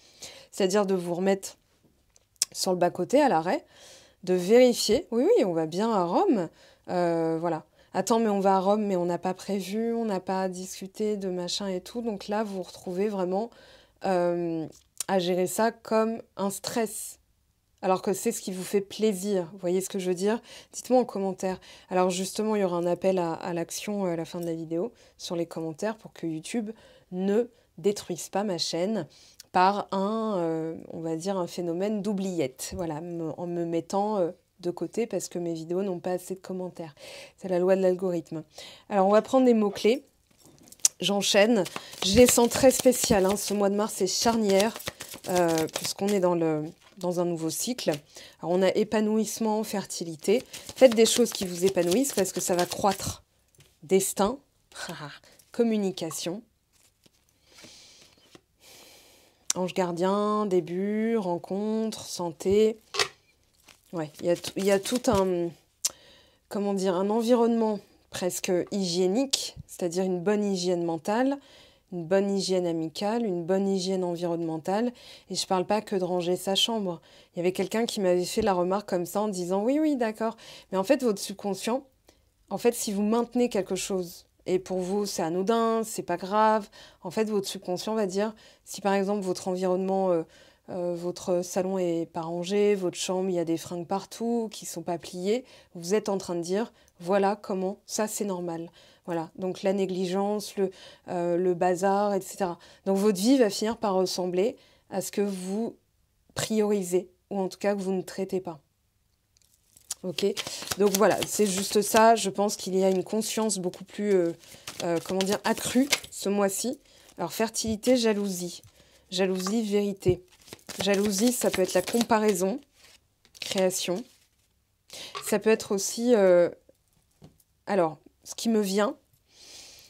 c'est-à-dire de vous remettre sur le bas-côté, à l'arrêt, de vérifier, oui, on va bien à Rome, voilà. Attends, mais on va à Rome, mais on n'a pas prévu, on n'a pas discuté de machin et tout, donc là, vous vous retrouvez vraiment à gérer ça comme un stress. Alors que c'est ce qui vous fait plaisir. Vous voyez ce que je veux dire? Dites-moi en commentaire. Alors justement, il y aura un appel à l'action à la fin de la vidéo sur les commentaires pour que YouTube ne détruise pas ma chaîne par on va dire, un phénomène d'oubliette. Voilà, en me mettant de côté parce que mes vidéos n'ont pas assez de commentaires. C'est la loi de l'algorithme. Alors, on va prendre des mots-clés. J'enchaîne. Je les sens très spéciales. Ce mois de mars est charnière puisqu'on est dans un nouveau cycle. Alors, on a épanouissement, fertilité. Faites des choses qui vous épanouissent parce que ça va croître. Destin, communication. Ange gardien, début, rencontre, santé. Ouais, il y a tout un environnement presque hygiénique, c'est-à-dire une bonne hygiène mentale, une bonne hygiène amicale, une bonne hygiène environnementale. Et je ne parle pas que de ranger sa chambre. Il y avait quelqu'un qui m'avait fait la remarque comme ça en disant « Oui, d'accord. » Mais en fait, votre subconscient, si vous maintenez quelque chose, et pour vous, c'est anodin, c'est pas grave, en fait, votre subconscient va dire, si par exemple, votre environnement, votre salon est pas rangé, votre chambre, il y a des fringues partout qui sont pas pliées, vous êtes en train de dire, voilà comment, ça c'est normal. Voilà, donc la négligence, le bazar, etc. Donc votre vie va finir par ressembler à ce que vous priorisez, ou en tout cas que vous ne traitez pas. Ok, donc voilà, c'est juste ça. Je pense qu'il y a une conscience beaucoup plus, accrue ce mois-ci. Alors, fertilité, jalousie. Jalousie, vérité. Jalousie, ça peut être la comparaison, création. Ça peut être aussi... Alors, ce qui me vient,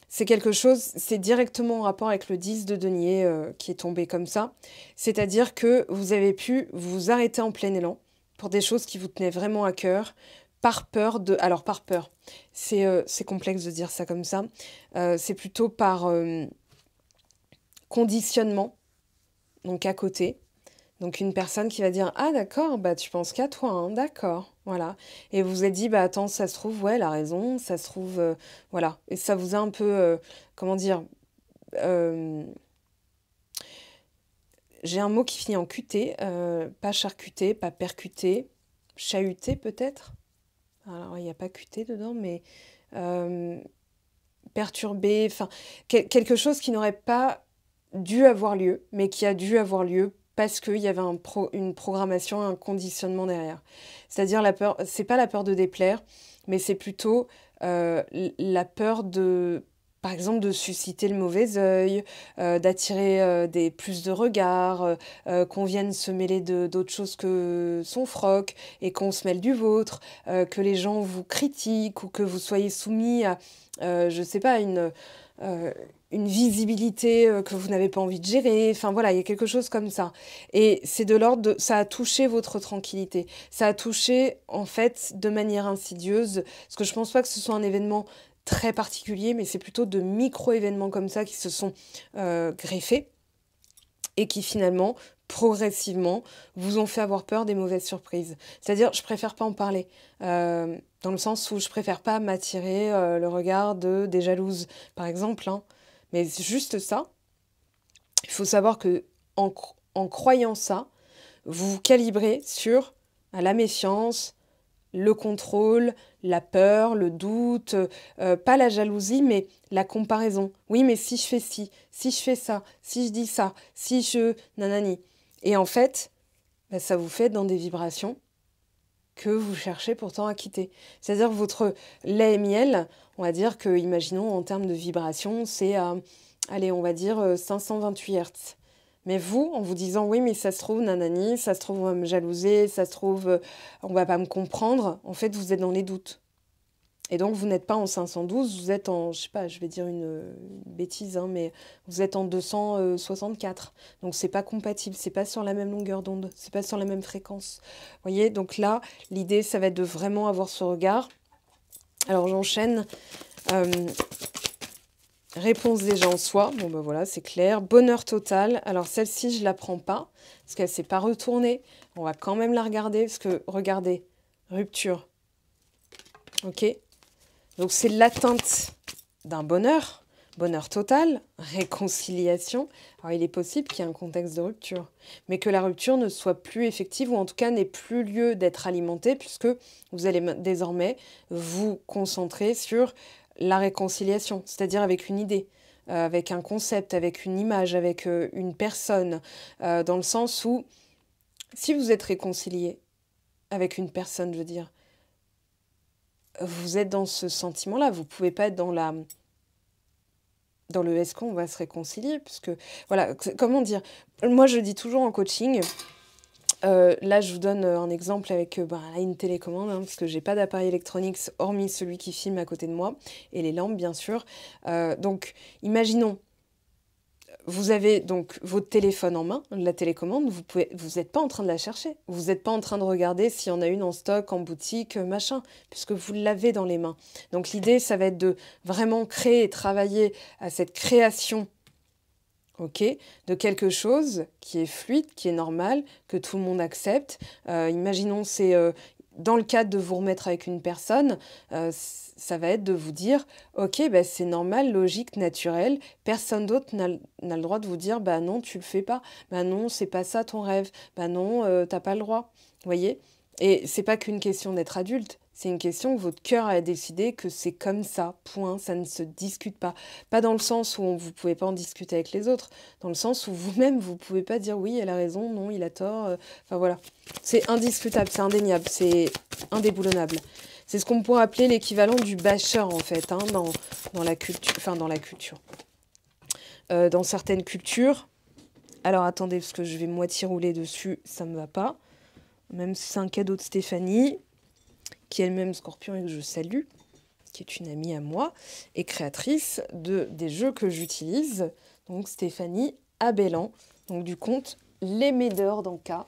c'est quelque chose, c'est directement en rapport avec le 10 de denier qui est tombé comme ça. C'est-à-dire que vous avez pu vous arrêter en plein élan pour des choses qui vous tenaient vraiment à cœur, par peur de... Alors, par peur, c'est complexe de dire ça comme ça. C'est plutôt par conditionnement, donc à côté. Donc, une personne qui va dire « Ah, d'accord, bah tu penses qu'à toi, d'accord. » Voilà. Et vous vous êtes dit « Bah attends, ça se trouve, ouais, elle a raison, ça se trouve... voilà. » Et ça vous a un peu... j'ai un mot qui finit en QT, pas charcuté, pas percuté, chahuté peut-être. Alors, il n'y a pas QT dedans, mais perturbé, enfin, quelque chose qui n'aurait pas dû avoir lieu, mais qui a dû avoir lieu parce qu'il y avait une programmation, un conditionnement derrière. C'est-à-dire la peur, c'est pas la peur de déplaire, mais c'est plutôt la peur de par exemple, de susciter le mauvais œil, d'attirer plus de regards, qu'on vienne se mêler d'autres choses que son froc et qu'on se mêle du vôtre, que les gens vous critiquent ou que vous soyez soumis à, je sais pas, une visibilité que vous n'avez pas envie de gérer. Enfin voilà, il y a quelque chose comme ça. Et c'est de l'ordre de... Ça a touché votre tranquillité. Ça a touché, en fait, de manière insidieuse, parce que je pense pas que ce soit un événement très particulier, mais c'est plutôt de micro-événements comme ça qui se sont greffés et qui finalement, progressivement, vous ont fait avoir peur des mauvaises surprises. C'est-à-dire, je préfère pas en parler, dans le sens où je préfère pas m'attirer le regard des jalouses, par exemple, hein. Mais c'est juste ça. Il faut savoir que en croyant ça, vous vous calibrez sur la méfiance, le contrôle, la peur, le doute, pas la jalousie, mais la comparaison. Oui, mais si je fais ci, si je fais ça, si je dis ça, si je... nanani. Et en fait, bah, ça vous fait dans des vibrations que vous cherchez pourtant à quitter. C'est-à-dire que votre lait et miel, on va dire que, imaginons, en termes de vibration, c'est à, allez, on va dire 528 Hertz. Mais vous, en vous disant, oui, mais ça se trouve, nanani, ça se trouve, on va me jalouser, ça se trouve, on va pas me comprendre, en fait, vous êtes dans les doutes. Et donc, vous n'êtes pas en 512, vous êtes en, je sais pas, je vais dire une bêtise, hein, mais vous êtes en 264. Donc, c'est pas compatible, c'est pas sur la même longueur d'onde, c'est pas sur la même fréquence. Vous voyez, donc là, l'idée, ça va être de vraiment avoir ce regard. Alors, j'enchaîne. Réponse déjà en soi, bon ben voilà, c'est clair. Bonheur total, alors celle-ci, je la prends pas, parce qu'elle s'est pas retournée. On va quand même la regarder, parce que, regardez, rupture. Ok? Donc c'est l'atteinte d'un bonheur, bonheur total, réconciliation. Alors il est possible qu'il y ait un contexte de rupture, mais que la rupture ne soit plus effective, ou en tout cas n'ait plus lieu d'être alimentée, puisque vous allez désormais vous concentrer sur la réconciliation, c'est-à-dire avec une idée, avec un concept, avec une image, avec une personne, dans le sens où, si vous êtes réconcilié avec une personne, je veux dire, vous êtes dans ce sentiment-là, vous ne pouvez pas être dans le est-ce qu'on va se réconcilier, puisque, voilà, comment dire, moi je dis toujours en coaching, là je vous donne un exemple avec une télécommande, hein, parce que j'ai pas d'appareil électronique hormis celui qui filme à côté de moi, et les lampes bien sûr. Donc imaginons, vous avez donc votre téléphone en main, la télécommande, vous n'êtes pas en train de la chercher. Vous n'êtes pas en train de regarder s'il y en a une en stock, en boutique, machin, puisque vous l'avez dans les mains. Donc l'idée, ça va être de vraiment créer et travailler à cette création, ok, de quelque chose qui est fluide, qui est normal, que tout le monde accepte. Imaginons, c'est dans le cadre de vous remettre avec une personne, ça va être de vous dire, ok, bah, c'est normal, logique, naturel, personne d'autre n'a le droit de vous dire, bah non, tu le fais pas, bah non, c'est pas ça ton rêve, bah non, t'as pas le droit, vous voyez. Et c'est pas qu'une question d'être adulte, c'est une question que votre cœur a décidé que c'est comme ça, point, ça ne se discute pas. Pas dans le sens où vous pouvez pas en discuter avec les autres, dans le sens où vous-même, vous pouvez pas dire oui, elle a raison, non, il a tort, enfin voilà. C'est indiscutable, c'est indéniable, c'est indéboulonnable. C'est ce qu'on pourrait appeler l'équivalent du basher, en fait, hein, dans la culture. Enfin, dans la culture. Dans certaines cultures... Alors, attendez, parce que je vais moitié rouler dessus, ça me va pas. Même si c'est un cadeau de Stéphanie, qui est elle-même Scorpion et que je salue, qui est une amie à moi, et créatrice des jeux que j'utilise. Donc, Stéphanie Abellan, donc du compte Les Médeurs d'Anka.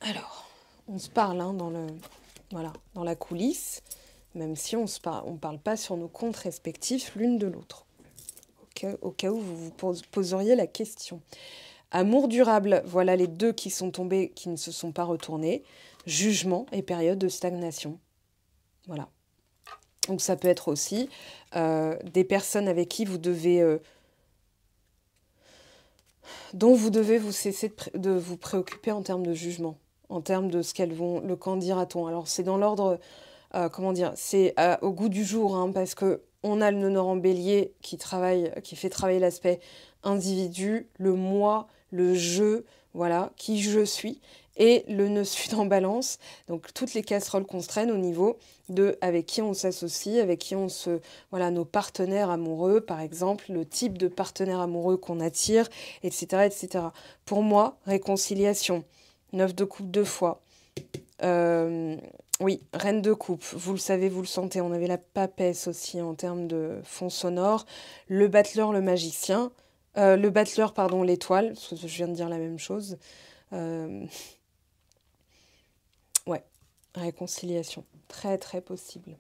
Alors, on se parle hein, dans la coulisse, même si on ne parle pas sur nos comptes respectifs l'une de l'autre. Au cas où vous vous poseriez la question. Amour durable, voilà les deux qui sont tombés, qui ne se sont pas retournés. Jugement et période de stagnation. Voilà. Donc ça peut être aussi des personnes avec qui vous devez... dont vous devez vous cesser de vous préoccuper en termes de jugement, en termes de ce qu'elles vont, le quand dira-t-on. Alors c'est dans l'ordre, comment dire, c'est au goût du jour, hein, parce que on a le nœud nord en bélier qui fait travailler l'aspect individu, le moi, le je, voilà, qui je suis, et le nœud sud en balance, donc toutes les casseroles qu'on se traîne au niveau de avec qui on s'associe, avec qui on se... Voilà, nos partenaires amoureux, par exemple, le type de partenaire amoureux qu'on attire, etc., etc. Pour moi, réconciliation, 9 de coupe 2 fois. Oui, reine de coupe, vous le savez, vous le sentez, on avait la papesse aussi en termes de fond sonore, le battleur, le magicien, le battleur, pardon, l'étoile, parce que je viens de dire la même chose. Ouais, réconciliation, très très possible.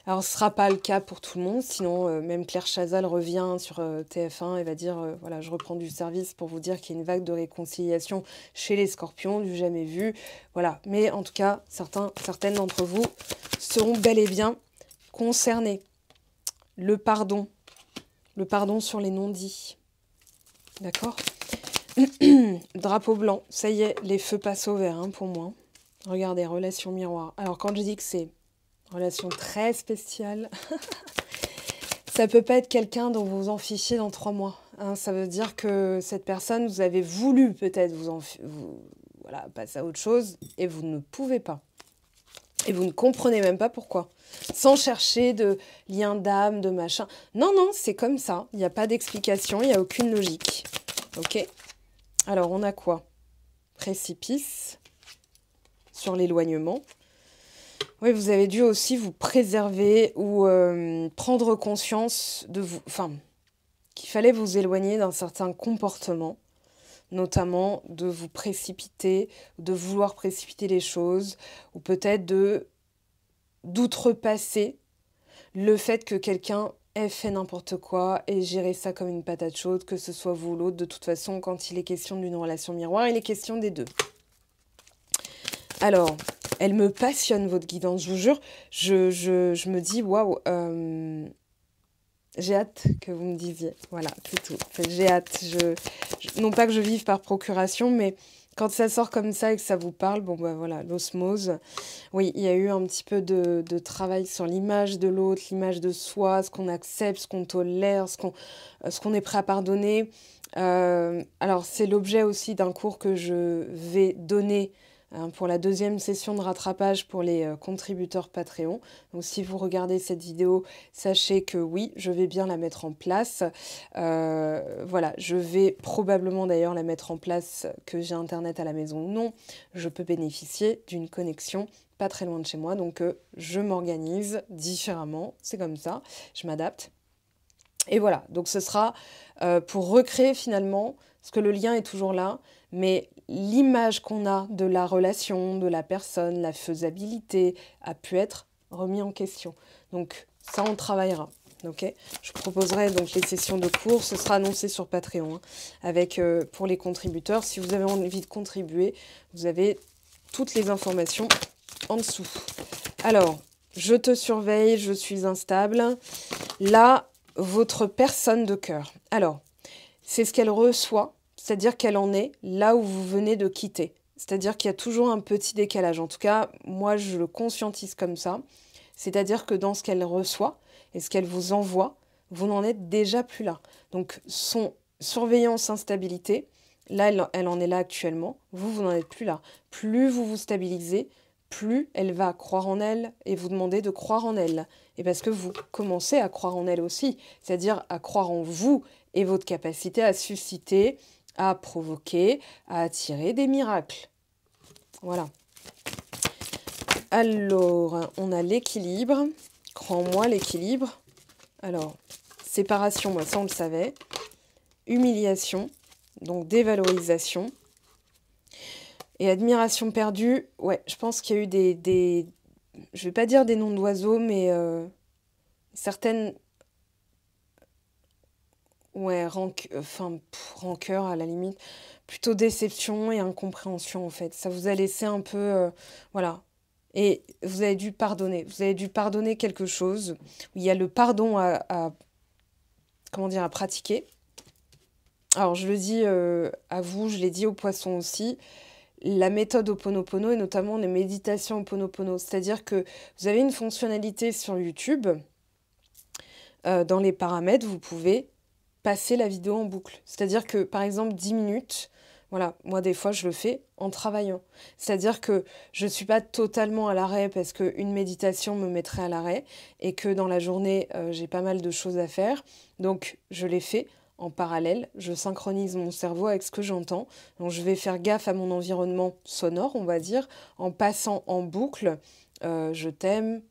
Alors ce ne sera pas le cas pour tout le monde, sinon même Claire Chazal revient sur TF1 et va dire voilà, je reprends du service pour vous dire qu'il y a une vague de réconciliation chez les scorpions, du jamais vu. Voilà, mais en tout cas, certaines d'entre vous seront bel et bien concernés. Le pardon sur les non-dits. D'accord? Drapeau blanc, ça y est, les feux passent au vert pour moi. Regardez, relation miroir. Alors quand je dis que c'est relation très spéciale, ça peut pas être quelqu'un dont vous vous en fichez dans 3 mois. Ça veut dire que cette personne, vous avez voulu peut-être voilà, passer à autre chose et vous ne pouvez pas. Et vous ne comprenez même pas pourquoi. Sans chercher de lien d'âme, de machin. Non, non, c'est comme ça. Il n'y a pas d'explication, il n'y a aucune logique. Ok? Alors, on a quoi? Précipice. Sur l'éloignement. Oui, vous avez dû aussi vous préserver ou prendre conscience de vous, enfin, qu'il fallait vous éloigner d'un certain comportement, notamment de vous précipiter, de vouloir précipiter les choses, ou peut-être d'outrepasser le fait que quelqu'un ait fait n'importe quoi et gérer ça comme une patate chaude, que ce soit vous ou l'autre. De toute façon, quand il est question d'une relation miroir, il est question des deux. Alors, elle me passionne, votre guidance, je vous jure. Je me dis, waouh, j'ai hâte que vous me disiez. Voilà, c'est tout. En fait, j'ai hâte. Non pas que je vive par procuration, mais quand ça sort comme ça et que ça vous parle, bon, bah voilà, l'osmose. Oui, il y a eu un petit peu de travail sur l'image de l'autre, l'image de soi, ce qu'on accepte, ce qu'on tolère, ce qu'on est prêt à pardonner. Alors, c'est l'objet aussi d'un cours que je vais donner pour la 2e session de rattrapage pour les contributeurs Patreon. Donc si vous regardez cette vidéo, sachez que oui, je vais bien la mettre en place. Voilà, je vais probablement d'ailleurs la mettre en place, que j'ai internet à la maison ou non. Je peux bénéficier d'une connexion pas très loin de chez moi, donc je m'organise différemment, c'est comme ça, je m'adapte. Et voilà, donc ce sera pour recréer finalement, parce que le lien est toujours là, mais l'image qu'on a de la relation, de la personne, la faisabilité, a pu être remis en question. Donc ça, on travaillera. Okay, je proposerai donc les sessions de cours, ce sera annoncé sur Patreon, avec pour les contributeurs. Si vous avez envie de contribuer, vous avez toutes les informations en dessous. Alors, je te surveille, je suis instable. Là, votre personne de cœur. Alors, c'est ce qu'elle reçoit, c'est-à-dire qu'elle en est là où vous venez de quitter. C'est-à-dire qu'il y a toujours un petit décalage. En tout cas, moi, je le conscientise comme ça. C'est-à-dire que dans ce qu'elle reçoit et ce qu'elle vous envoie, vous n'en êtes déjà plus là. Donc, son surveillance instabilité, là, elle en est là actuellement. Vous n'en êtes plus là. Plus vous vous stabilisez, plus elle va croire en elle et vous demander de croire en elle. Et parce que vous commencez à croire en elle aussi, c'est-à-dire à croire en vous et votre capacité à susciter, à provoquer, à attirer des miracles. Voilà. Alors, on a l'équilibre. Crois-moi, l'équilibre. Alors, séparation, moi, ça, on le savait. Humiliation, donc dévalorisation. Et admiration perdue, ouais, je pense qu'il y a eu des je vais pas dire des noms d'oiseaux, mais certaines... Ouais, rancœur à la limite. Plutôt déception et incompréhension, en fait. Ça vous a laissé un peu... voilà. Et vous avez dû pardonner. Vous avez dû pardonner quelque chose. Il y a le pardon comment dire, à pratiquer. Alors, je le dis à vous, je l'ai dit aux poissons aussi. La méthode Ho'oponopono et notamment les méditations Ho'oponopono. C'est-à-dire que vous avez une fonctionnalité sur YouTube. Dans les paramètres, vous pouvez passer la vidéo en boucle. C'est-à-dire que, par exemple, 10 minutes, Voilà, moi des fois je le fais en travaillant. C'est-à-dire que je ne suis pas totalement à l'arrêt parce qu'une méditation me mettrait à l'arrêt et que dans la journée j'ai pas mal de choses à faire. Donc je les fais en parallèle, je synchronise mon cerveau avec ce que j'entends. Donc je vais faire gaffe à mon environnement sonore, on va dire, en passant en boucle je t'aime,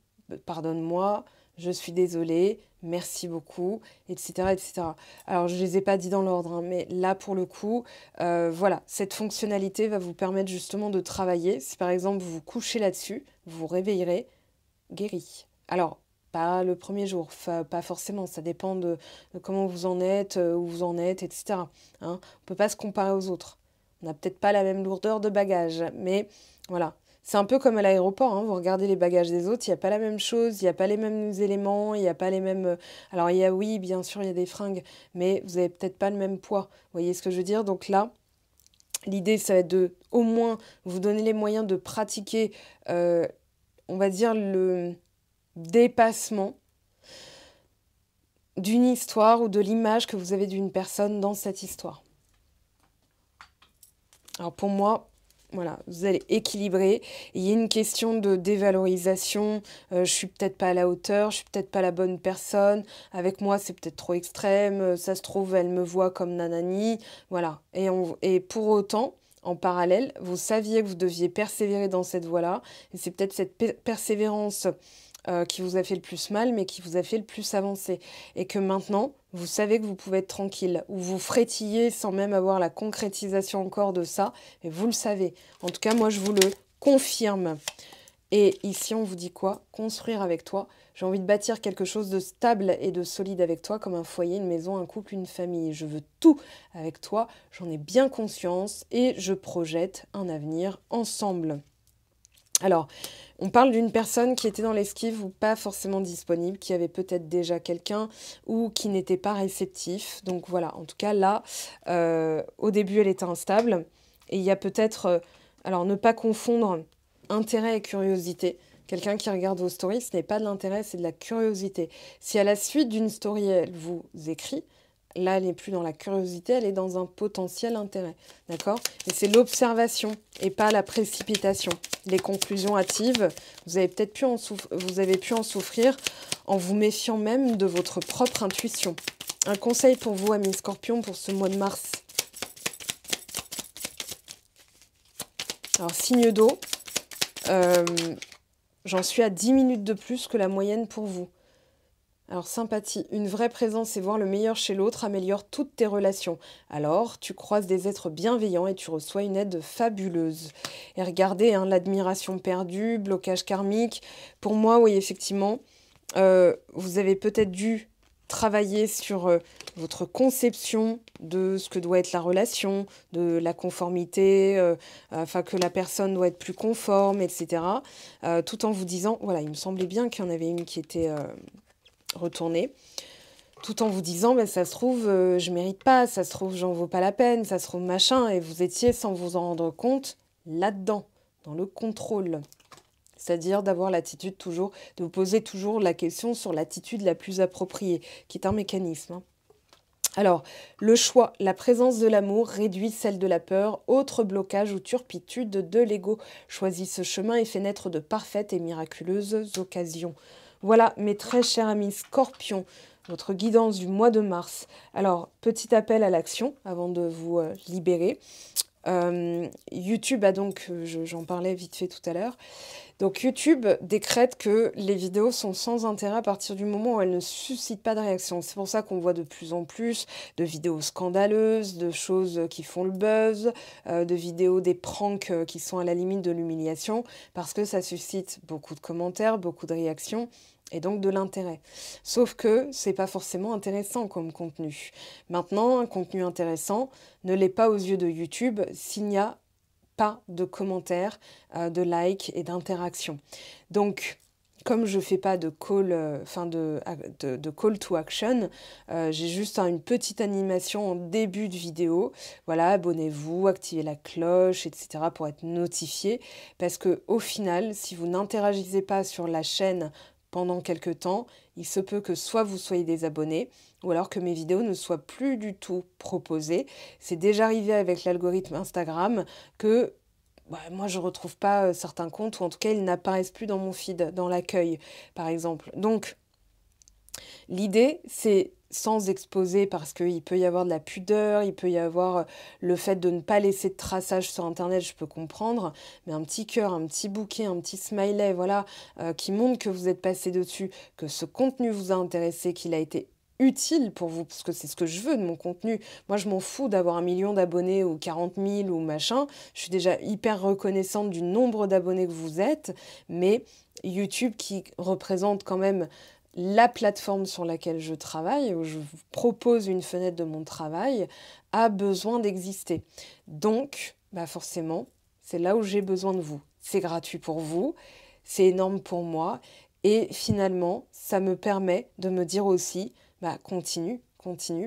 pardonne-moi, je suis désolée, merci beaucoup, etc., etc. Alors, je ne les ai pas dit dans l'ordre, hein, mais là, pour le coup, voilà, cette fonctionnalité va vous permettre justement de travailler. Si par exemple, vous vous couchez là-dessus, vous vous réveillerez guéri. Alors, pas le premier jour, pas forcément, ça dépend de comment vous en êtes, où vous en êtes, etc. Hein. On ne peut pas se comparer aux autres. On n'a peut-être pas la même lourdeur de bagages, mais voilà. C'est un peu comme à l'aéroport, hein. Vous regardez les bagages des autres, il n'y a pas la même chose, il n'y a pas les mêmes éléments, il n'y a pas les mêmes... Alors, il y a, oui, bien sûr, il y a des fringues, mais vous n'avez peut-être pas le même poids. Vous voyez ce que je veux dire? Donc là, l'idée, ça va être de, au moins, vous donner les moyens de pratiquer, on va dire, le dépassement d'une histoire ou de l'image que vous avez d'une personne dans cette histoire. Alors pour moi, voilà, vous allez équilibrer. Il y a une question de dévalorisation. Je suis peut-être pas à la hauteur, je suis peut-être pas la bonne personne. Avec moi, c'est peut-être trop extrême. Ça se trouve, elle me voit comme nanani. Voilà. Et pour autant, en parallèle, vous saviez que vous deviez persévérer dans cette voie-là. Et c'est peut-être cette persévérance qui vous a fait le plus mal, mais qui vous a fait le plus avancer. Et que maintenant, vous savez que vous pouvez être tranquille, ou vous frétillez sans même avoir la concrétisation encore de ça, et vous le savez. En tout cas, moi, je vous le confirme. Et ici, on vous dit quoi? Construire avec toi. J'ai envie de bâtir quelque chose de stable et de solide avec toi, comme un foyer, une maison, un couple, une famille. Je veux tout avec toi, j'en ai bien conscience, et je projette un avenir ensemble. Alors, on parle d'une personne qui était dans l'esquive ou pas forcément disponible, qui avait peut-être déjà quelqu'un ou qui n'était pas réceptif. Donc voilà, en tout cas là, au début elle était instable. Et il y a peut-être, alors ne pas confondre intérêt et curiosité. Quelqu'un qui regarde vos stories, ce n'est pas de l'intérêt, c'est de la curiosité. Si à la suite d'une story, elle vous écrit, là, elle n'est plus dans la curiosité, elle est dans un potentiel intérêt. D'accord? Et c'est l'observation et pas la précipitation. Les conclusions hâtives, vous avez peut-être pu en souffrir en vous méfiant même de votre propre intuition. Un conseil pour vous, amis Scorpions, pour ce mois de mars. Alors, signe d'eau, j'en suis à 10 minutes de plus que la moyenne pour vous. Alors, sympathie, une vraie présence et voir le meilleur chez l'autre améliore toutes tes relations. Alors, tu croises des êtres bienveillants et tu reçois une aide fabuleuse. Et regardez, hein, l'admiration perdue, blocage karmique. Pour moi, oui, effectivement, vous avez peut-être dû travailler sur votre conception de ce que doit être la relation, de la conformité, enfin que la personne doit être plus conforme, etc. Tout en vous disant, voilà, il me semblait bien qu'il y en avait une qui était... retourner, tout en vous disant, ben, ça se trouve, je mérite pas, ça se trouve, j'en vaux pas la peine, ça se trouve machin, et vous étiez, sans vous en rendre compte, là-dedans, dans le contrôle. C'est-à-dire d'avoir l'attitude toujours, de vous poser toujours la question sur l'attitude la plus appropriée, qui est un mécanisme. Hein. Alors, le choix, la présence de l'amour réduit celle de la peur, autre blocage ou turpitude de l'ego. Choisis ce chemin et fais naître de parfaites et miraculeuses occasions. Voilà, mes très chers amis Scorpions, votre guidance du mois de mars. Alors, petit appel à l'action avant de vous libérer. YouTube a donc, j'en parlais vite fait tout à l'heure, donc YouTube décrète que les vidéos sont sans intérêt à partir du moment où elles ne suscitent pas de réaction. C'est pour ça qu'on voit de plus en plus de vidéos scandaleuses, de choses qui font le buzz, de vidéos des pranks qui sont à la limite de l'humiliation, parce que ça suscite beaucoup de commentaires, beaucoup de réactions, et donc de l'intérêt. Sauf que c'est pas forcément intéressant comme contenu. Maintenant, un contenu intéressant ne l'est pas aux yeux de YouTube s'il n'y a pas de commentaires, de likes et d'interactions. Donc, comme je ne fais pas de call, de call to action, j'ai juste une petite animation en début de vidéo. Voilà, abonnez-vous, activez la cloche, etc. pour être notifié. Parce qu'au final, si vous n'interagissez pas sur la chaîne pendant quelques temps, il se peut que soit vous soyez désabonné, ou alors que mes vidéos ne soient plus du tout proposées. C'est déjà arrivé avec l'algorithme Instagram que moi, je ne retrouve pas certains comptes, ou en tout cas, ils n'apparaissent plus dans mon feed, dans l'accueil, par exemple. Donc, l'idée, c'est sans exposer, parce qu'il peut y avoir de la pudeur, il peut y avoir le fait de ne pas laisser de traçage sur Internet, je peux comprendre, mais un petit cœur, un petit bouquet, un petit smiley, voilà, qui montre que vous êtes passé dessus, que ce contenu vous a intéressé, qu'il a été utile pour vous, parce que c'est ce que je veux de mon contenu. Moi, je m'en fous d'avoir 1 million d'abonnés ou 40 000 ou machin. Je suis déjà hyper reconnaissante du nombre d'abonnés que vous êtes, mais YouTube, qui représente quand même la plateforme sur laquelle je travaille, où je vous propose une fenêtre de mon travail, a besoin d'exister. Donc, forcément, c'est là où j'ai besoin de vous. C'est gratuit pour vous, c'est énorme pour moi, et finalement, ça me permet de me dire aussi, continue,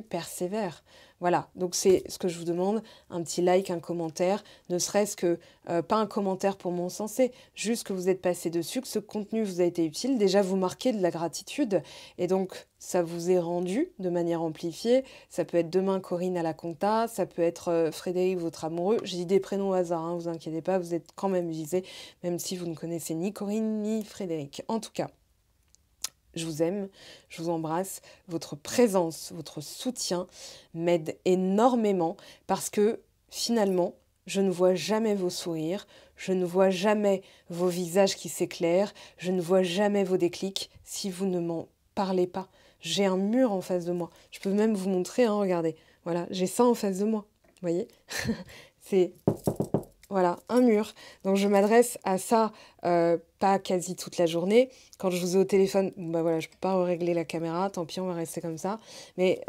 persévère. Voilà, donc c'est ce que je vous demande, un petit like, un commentaire, ne serait-ce que, pas un commentaire pour mon sensé, juste que vous êtes passé dessus, que ce contenu vous a été utile, déjà vous marquez de la gratitude, et donc ça vous est rendu de manière amplifiée, ça peut être demain Corinne à la compta, ça peut être Frédéric, votre amoureux, j'ai dit des prénoms au hasard, hein, vous inquiétez pas, vous êtes quand même visés, même si vous ne connaissez ni Corinne ni Frédéric. En tout cas, je vous aime, je vous embrasse. Votre présence, votre soutien m'aide énormément parce que finalement, je ne vois jamais vos sourires, je ne vois jamais vos visages qui s'éclairent, je ne vois jamais vos déclics si vous ne m'en parlez pas. J'ai un mur en face de moi. Je peux même vous montrer, hein, regardez. Voilà, j'ai ça en face de moi. Vous voyez? C'est... Voilà, un mur. Donc je m'adresse à ça pas quasi toute la journée. Quand je vous ai au téléphone, voilà, je ne peux pas régler la caméra, tant pis, on va rester comme ça. Mais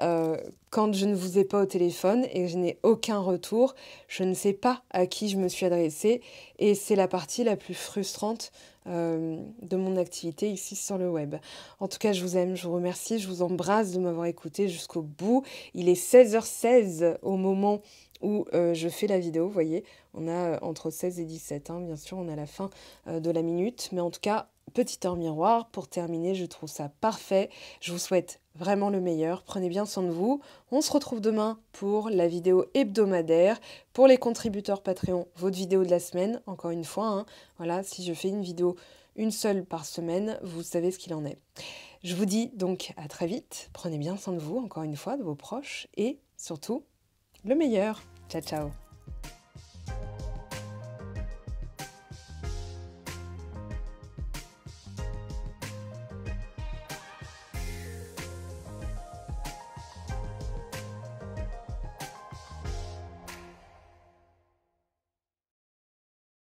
quand je ne vous ai pas au téléphone et que je n'ai aucun retour, je ne sais pas à qui je me suis adressée. Et c'est la partie la plus frustrante de mon activité ici sur le web. En tout cas, je vous aime, je vous remercie, je vous embrasse de m'avoir écouté jusqu'au bout. Il est 16h16 au moment où je fais la vidéo, vous voyez, on a entre 16 et 17, hein, bien sûr, on a la fin de la minute, mais en tout cas, petite heure miroir, pour terminer, je trouve ça parfait, je vous souhaite vraiment le meilleur, prenez bien soin de vous, on se retrouve demain pour la vidéo hebdomadaire, pour les contributeurs Patreon, votre vidéo de la semaine, encore une fois, hein, voilà, si je fais une vidéo une seule par semaine, vous savez ce qu'il en est. Je vous dis donc à très vite, prenez bien soin de vous, encore une fois, de vos proches, et surtout, le meilleur. Ciao, ciao.